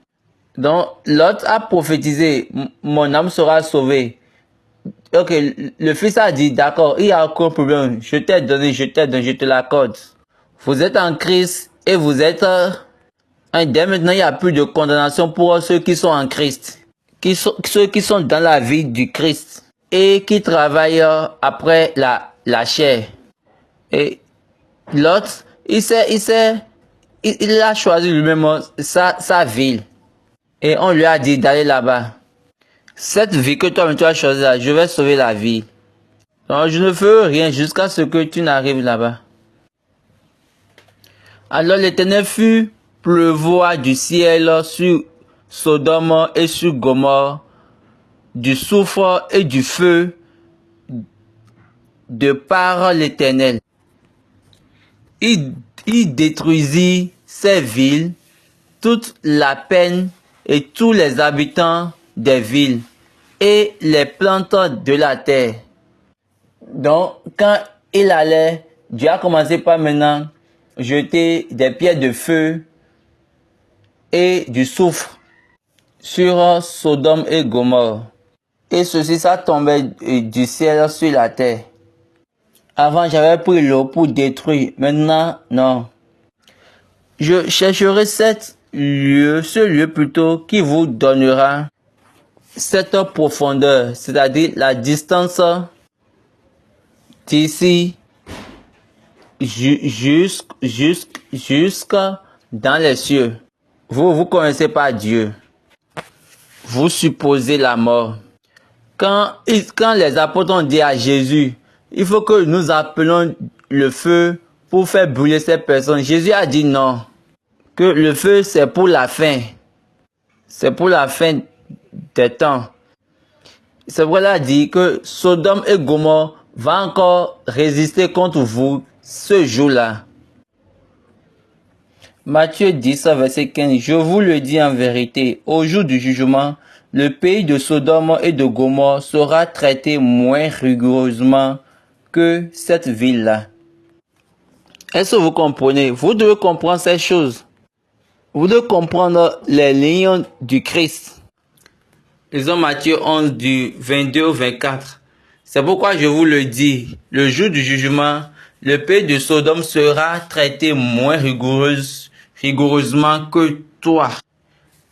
Donc l'autre a prophétisé, mon âme sera sauvée. Ok, le fils a dit, d'accord, il n'y a aucun problème. Je t'ai donné, je te l'accorde. Vous êtes en Christ et vous êtes... dès maintenant, il n'y a plus de condamnation pour ceux qui sont en Christ. Ceux qui sont dans la vie du Christ. Et qui travaillent après la chair. Et l'autre, il a choisi lui-même sa ville. Et on lui a dit d'aller là-bas. Cette vie que toi-même tu as choisie là, je vais sauver la vie. Donc je ne ferai rien jusqu'à ce que tu n'arrives là-bas. Alors l'Éternel fut pleuvoir du ciel sur Sodome et sur Gomorrhe, du soufre et du feu de par l'Éternel. Il détruisit ces villes, toute la peine et tous les habitants des villes et les plantes de la terre. Donc, quand il allait, Dieu a commencé par maintenant jeter des pierres de feu et du soufre sur Sodome et Gomorrhe. Et ceci, ça tombait du ciel sur la terre. Avant, j'avais pris l'eau pour détruire. Maintenant, non. Je chercherai ce lieu plutôt qui vous donnera cette profondeur, c'est-à-dire la distance d'ici jusqu'à dans les cieux. Vous connaissez pas Dieu. Vous supposez la mort. Quand les apôtres ont dit à Jésus, il faut que nous appelons le feu pour faire brûler ces personnes. Jésus a dit non. Que le feu c'est pour la fin. C'est pour la fin des temps. C'est vrai, il a dit que Sodome et Gomorrhe va encore résister contre vous ce jour-là. Matthieu 10, verset 15. Je vous le dis en vérité, au jour du jugement, le pays de Sodome et de Gomorrhe sera traité moins rigoureusement que cette ville-là. Est-ce que vous comprenez? Vous devez comprendre ces choses. Vous devez comprendre les lignes du Christ. Lisons Matthieu 11 du 22 au 24. C'est pourquoi je vous le dis, le jour du jugement, le pays de Sodome sera traité moins rigoureusement que toi.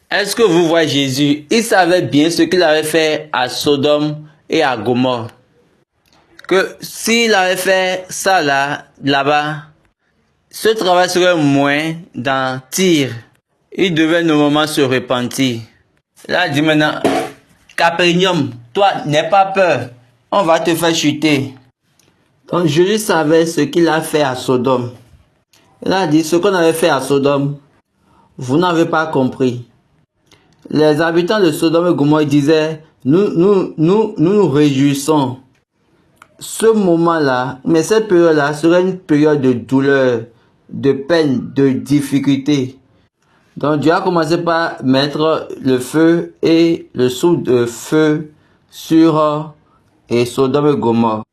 Est-ce que vous voyez Jésus? Il savait bien ce qu'il avait fait à Sodome et à Gomorrhe. Que s'il avait fait ça là-bas, ce travail serait moins dans Tyr. Il devait normalement se repentir. Là, il dit maintenant, Capernaum, toi, n'aie pas peur. On va te faire chuter. Donc Jésus savait ce qu'il a fait à Sodome. Il a dit, ce qu'on avait fait à Sodome, vous n'avez pas compris. Les habitants de Sodome et Gomorrhe disaient, nous réjouissons. Ce moment-là, mais cette période-là serait une période de douleur, de peine, de difficulté. Donc Dieu a commencé par mettre le feu et le sceau de feu sur Sodome et Gomorrhe.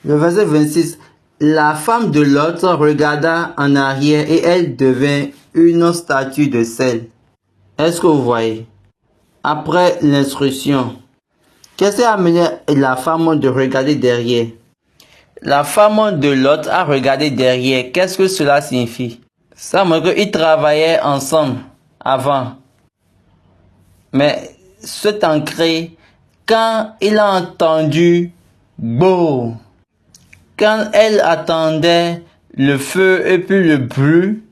Le verset 26. La femme de Lot regarda en arrière et elle devint une statue de sel. Est-ce que vous voyez? Après l'instruction, qu'est-ce qui a amené la femme de regarder derrière? La femme de Lot a regardé derrière. Qu'est-ce que cela signifie? Ça montre qu'ils travaillaient ensemble avant. Mais cet ancré, quand il a entendu beau, quand elle attendait le feu et puis le bruit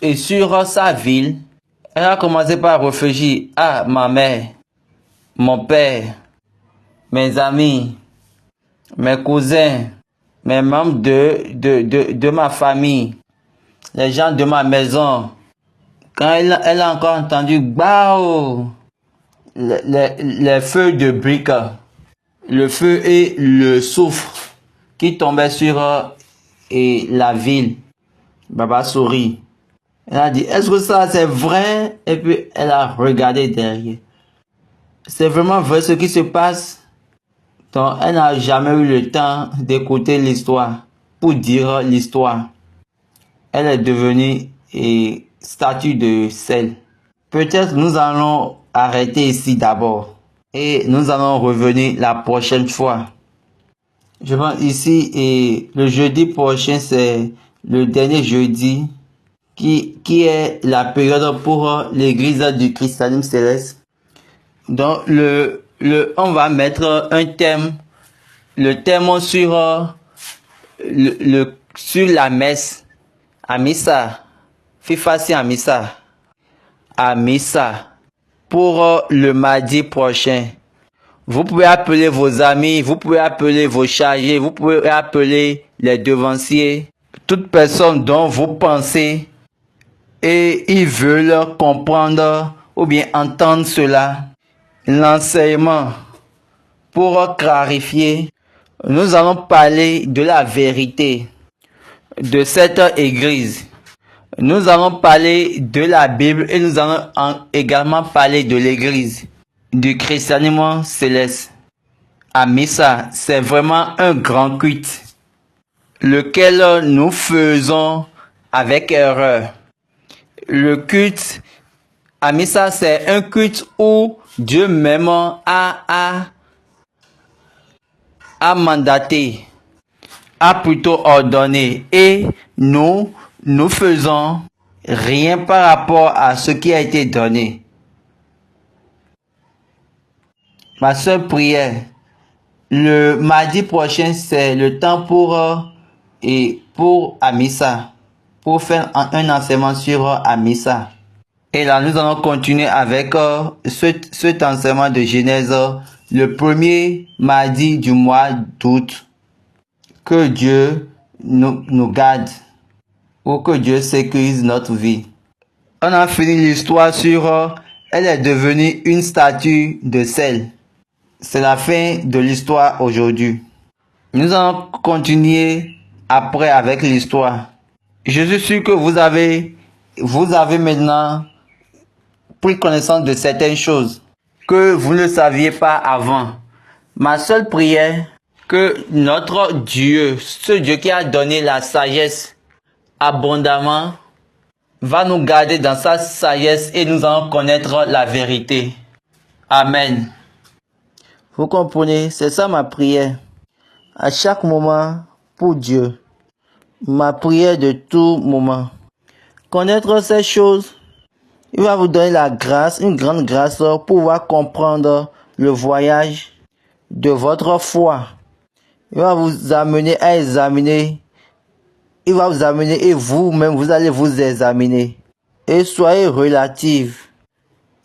et sur sa ville, elle a commencé par réfléchir. Ah, ma mère, mon père, mes amis, mes cousins, mes membres de ma famille, les gens de ma maison. Quand elle a encore entendu bao, les feux de briques, le feu et le soufre qui tombaient sur la ville, Baba sourit. Elle a dit, est-ce que ça c'est vrai? Et puis elle a regardé derrière. C'est vraiment vrai ce qui se passe? Donc elle n'a jamais eu le temps d'écouter l'histoire, pour dire l'histoire. Elle est devenue statue de sel. Peut-être nous allons arrêter ici d'abord. Et nous allons revenir la prochaine fois. Je pense ici, et le jeudi prochain, c'est le dernier jeudi qui est la période pour l'église du christianisme céleste. Donc, on va mettre un thème, le thème sur, sur la messe, à Missa, Fifasi à Missa, pour le mardi prochain. Vous pouvez appeler vos amis, vous pouvez appeler vos chargés, vous pouvez appeler les devanciers, toute personne dont vous pensez et ils veulent comprendre ou bien entendre cela. L'enseignement pour clarifier, nous allons parler de la vérité de cette église. Nous allons parler de la Bible et nous allons également parler de l'église du christianisme céleste. À Missa, c'est vraiment un grand culte, lequel nous faisons avec erreur. Le culte à Missa, c'est un culte où Dieu même a mandaté, a plutôt ordonné, et nous faisons rien par rapport à ce qui a été donné. Ma seule prière, le mardi prochain, c'est le temps pour Amissa, pour faire un enseignement sur Amissa. Et là, nous allons continuer avec cet enseignement de Genèse, le premier mardi du mois d'août. Que Dieu nous garde, ou que Dieu sécurise notre vie. On a fini l'histoire sur elle est devenue une statue de sel. C'est la fin de l'histoire aujourd'hui. Nous allons continuer après avec l'histoire. Je suis sûr que vous avez maintenant pris connaissance de certaines choses que vous ne saviez pas avant. Ma seule prière, que notre Dieu, ce Dieu qui a donné la sagesse abondamment, va nous garder dans sa sagesse et nous allons connaître la vérité. Amen. Vous comprenez, c'est ça ma prière. À chaque moment, pour Dieu. Ma prière de tout moment. Connaître ces choses, il va vous donner la grâce, une grande grâce pour pouvoir comprendre le voyage de votre foi. Il va vous amener à examiner. Il va vous amener et vous-même, vous allez vous examiner. Et soyez relative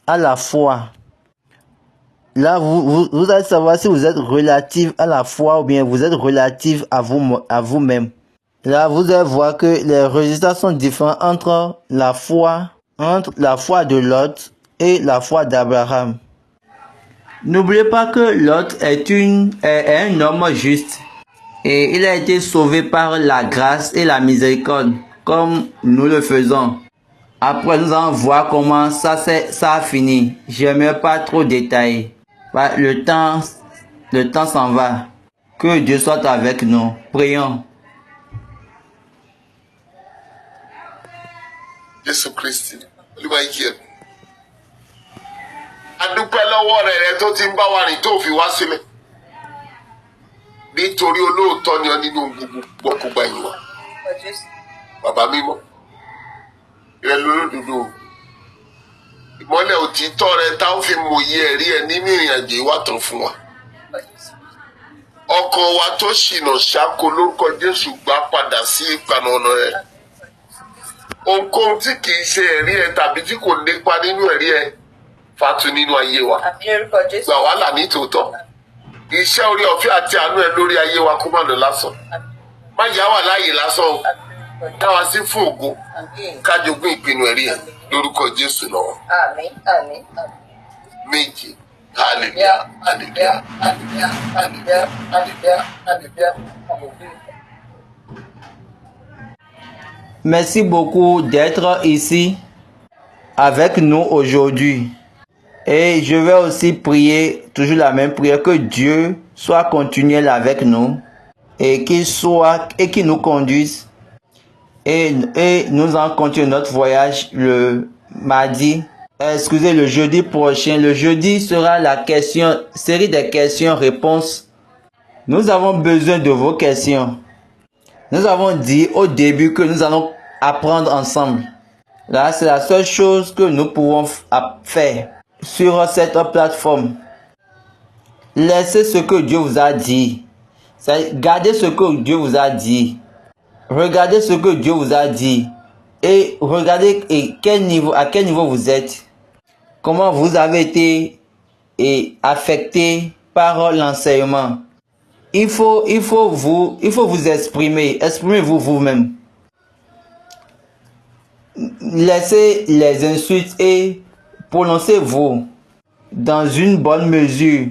à la foi. Là, vous allez savoir si vous êtes relatif à la foi ou bien vous êtes relatif à vous-même. Là, vous allez voir que les résultats sont différents entre la foi de Lot et la foi d'Abraham. N'oubliez pas que Lot est un homme juste et il a été sauvé par la grâce et la miséricorde comme nous le faisons. Après, nous allons voir comment ça a fini. J'aimerais pas trop détailler. Le temps s'en va. Que Dieu soit avec nous. Prions. Jésù Kristi, Olúwa yìí ẹ̀. A dúpẹ́ lọ́wọ́ rẹ̀ tó ti ń bá wa rìn tó fi wá sílẹ̀. Nítorí olóòótọ́ ni ọ nínú gbogbo gbọ́kúgbà ìwà. Bàbá mímọ́, ìrẹ́ lólódodo. Ìmọ́lẹ̀ òtítọ́ rẹ tá ó fi mòye ẹ̀rí ẹ nínú ìrìn àjò ìwà tán fún wa. Ọkàn wa tó ṣìnà ṣáko lórúkọ Jésù gbà padà sí ìpànà ọ̀nà rẹ. Ohunkóhun tí kì í ṣe ẹ̀rí ẹ tàbí tí kò lépa nínú ẹ̀rí ẹ fàtú nínú ayé wa. Gbà wá là ní tòótọ́. Iṣẹ́ orí ọ̀fẹ́ àti àánú ẹ lórí ayé wa kó má lọ lásán. Má yà wá láàyè lásán o. Dá wa sí fún ògo. Ká jogún ìpinnu ẹ̀rí ẹ lórúkọ Jésù lọ́wọ́. Méje. Hallelujah, hallelujah, hallelujah, hallelujah, hallelujah, hallelujah, hallelujah. Merci beaucoup d'être ici avec nous aujourd'hui. Et je vais aussi prier, toujours la même prière, que Dieu soit continuel avec nous et qu'il nous conduise. Et nous allons continuer notre voyage le jeudi prochain. Le jeudi sera la série des questions-réponses. Nous avons besoin de vos questions. Nous avons dit au début que nous allons apprendre ensemble. Là, c'est la seule chose que nous pouvons faire sur cette plateforme. Laissez ce que Dieu vous a dit. Gardez ce que Dieu vous a dit. Regardez ce que Dieu vous a dit. Et regardez à quel niveau vous êtes. Comment vous avez été affecté par l'enseignement. Il faut vous exprimer. Exprimez-vous vous-même. Laissez les insultes et prononcez-vous dans une bonne mesure,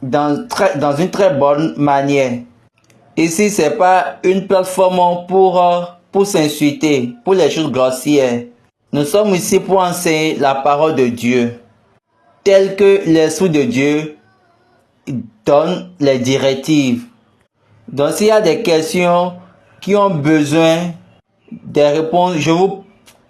dans une très bonne manière. Ici, c'est pas une plateforme pour s'insulter, pour les choses grossières. Nous sommes ici pour enseigner la parole de Dieu, telle que l'Esprit de Dieu donne les directives. Donc, s'il y a des questions qui ont besoin des réponses, je vous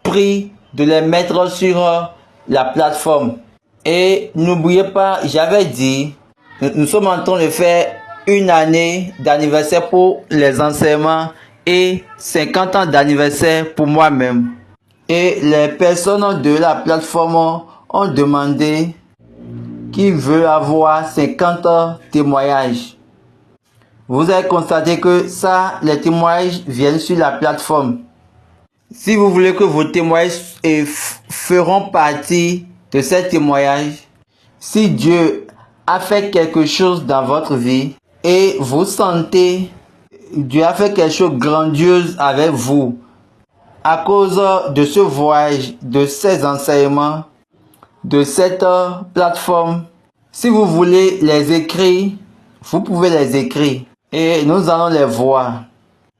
prie de les mettre sur la plateforme. Et n'oubliez pas, j'avais dit, nous sommes en train de faire une année d'anniversaire pour les enseignements et 50 ans d'anniversaire pour moi-même. Et les personnes de la plateforme ont demandé qui veut avoir 50 témoignages. Vous avez constaté que les témoignages viennent sur la plateforme. Si vous voulez que vos témoignages feront partie de ces témoignages, si Dieu a fait quelque chose dans votre vie et vous sentez Dieu a fait quelque chose de grandiose avec vous à cause de ce voyage, de ces enseignements, de cette plateforme. Si vous voulez les écrire, vous pouvez les écrire et nous allons les voir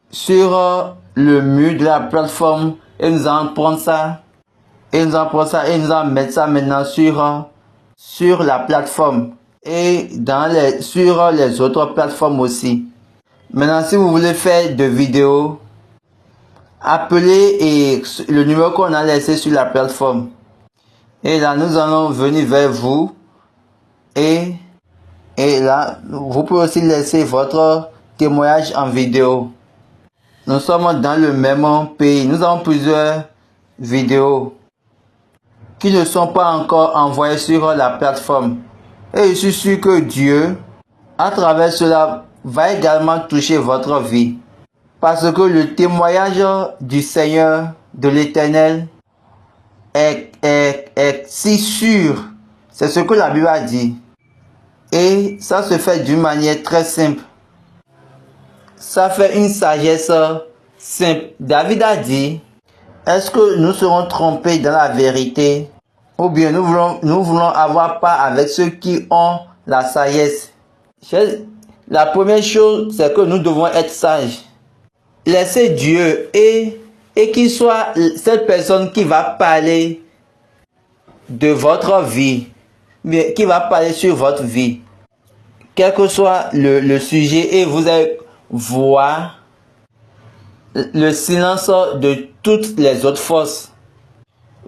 sur le mur de la plateforme et nous allons prendre ça et nous allons mettre ça maintenant sur la plateforme et sur les autres plateformes aussi. Maintenant, si vous voulez faire des vidéos, appelez le numéro qu'on a laissé sur la plateforme. Et là, nous allons venir vers vous. Et là, vous pouvez aussi laisser votre témoignage en vidéo. Nous sommes dans le même pays. Nous avons plusieurs vidéos qui ne sont pas encore envoyées sur la plateforme. Et je suis sûr que Dieu, à travers cela, va également toucher votre vie. Parce que le témoignage du Seigneur, de l'Éternel, est si sûr. C'est ce que la Bible a dit. Et ça se fait d'une manière très simple. Ça fait une sagesse simple. David a dit, est-ce que nous serons trompés dans la vérité ou bien nous voulons avoir part avec ceux qui ont la sagesse? La première chose, c'est que nous devons être sages. Laissez Dieu et qu'il soit cette personne qui va parler de votre vie, mais qui va parler sur votre vie. Quel que soit le sujet, et vous allez voir le silence de toutes les autres forces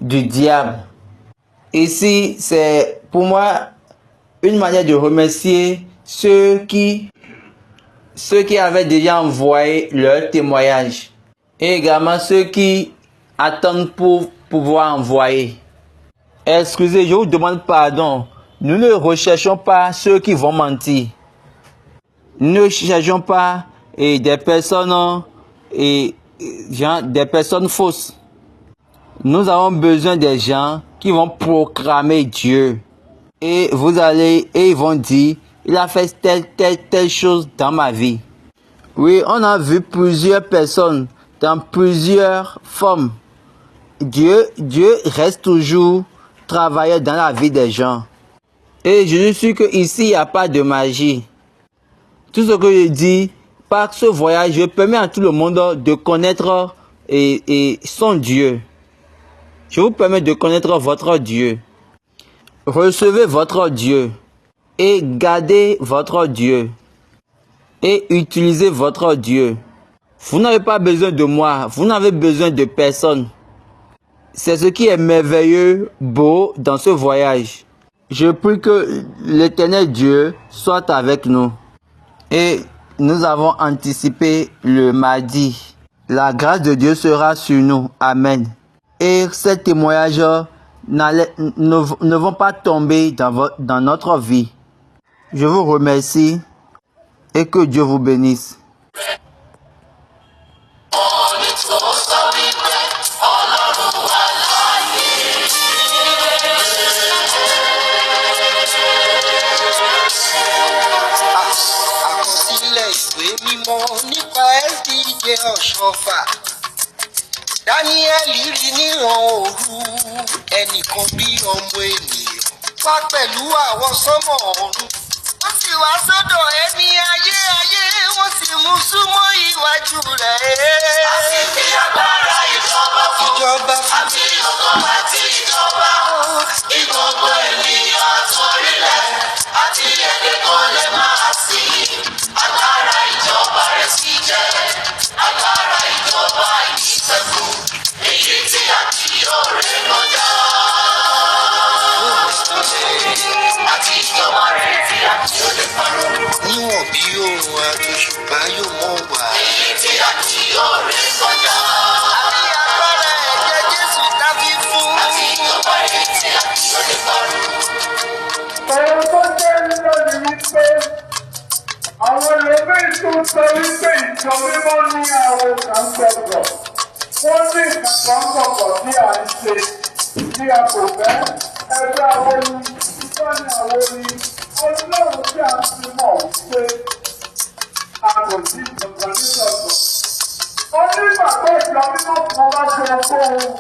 du diable. Ici, c'est pour moi une manière de remercier ceux qui avaient déjà envoyé leur témoignage et également ceux qui attendent pour pouvoir envoyer. Excusez, je vous demande pardon. Nous ne recherchons pas ceux qui vont mentir. Nous ne cherchons pas des personnes des personnes fausses. Nous avons besoin des gens qui vont proclamer Dieu. Et ils vont dire, il a fait telle chose dans ma vie. Oui, on a vu plusieurs personnes dans plusieurs formes. Dieu reste toujours travailler dans la vie des gens. Et je suis sûr qu'ici, il n'y a pas de magie. Tout ce que je dis, par ce voyage, je permets à tout le monde de connaître son Dieu. Je vous permets de connaître votre Dieu. Recevez votre Dieu et gardez votre Dieu et utilisez votre Dieu. Vous n'avez pas besoin de moi, vous n'avez besoin de personne. C'est ce qui est merveilleux, beau dans ce voyage. Je prie que l'Éternel Dieu soit avec nous. Et nous avons anticipé le mardi. La grâce de Dieu sera sur nous. Amen. Et ces témoignages ne vont pas tomber dans notre vie. Je vous remercie et que Dieu vous bénisse. Nípa SDJ Ọ̀ṣọ́fà Dáníẹ́lì rí níran òru ẹnìkan bí ọmọ ènìyàn wá pẹ̀lú àwọn sánmọ̀ ọ̀run wọ́n sì wá sọ́dọ̀ ẹni ayé wọ́n sì mú súnmọ́ iwájú rẹ̀. àti bí agbára ìjọba àti ògo àti ìjọba ní gbogbo ènìyàn àtòrílẹ̀ àti èdè kan lè máa sìn. Agbára ìjọba rẹ̀ sì jẹ́ agbára ìjọba ìṣẹ́kù èyí tí a kì yóò ré kọjá. Àti ìjọba rẹ̀ tí a kì yóò lè parun. Níwọ̀n bí oòrùn àtòṣùpá yóò mọ́ wà. Èyí tí a kì yóò ré kọjá. Àbí agbára ẹ̀jẹ̀ Jésù dábí fún. Àti ìjọba rẹ̀ tí a kì yóò lè parun. Ọ̀rọ̀ tó jẹ́ nínú ni wípé àwọn ẹlòmíín tó sọ wípé ìjọ mímọ́ ní àwọn kan gbọ̀gbọ̀. Wọ́n ní ìkàkọ́ gbọ̀gbọ̀ tí à ń ṣe tí a kò fẹ́. Ẹgbẹ́ àwọn ni ìfọ́nì àwọn ni Ọlọ́run tí a ti mọ̀ wípé a kò sí ìjọba nígbàgbọ́. Wọ́n ní ìgbàgbọ́ ìjọ mímọ́ kan bá ṣe ohunkóhun.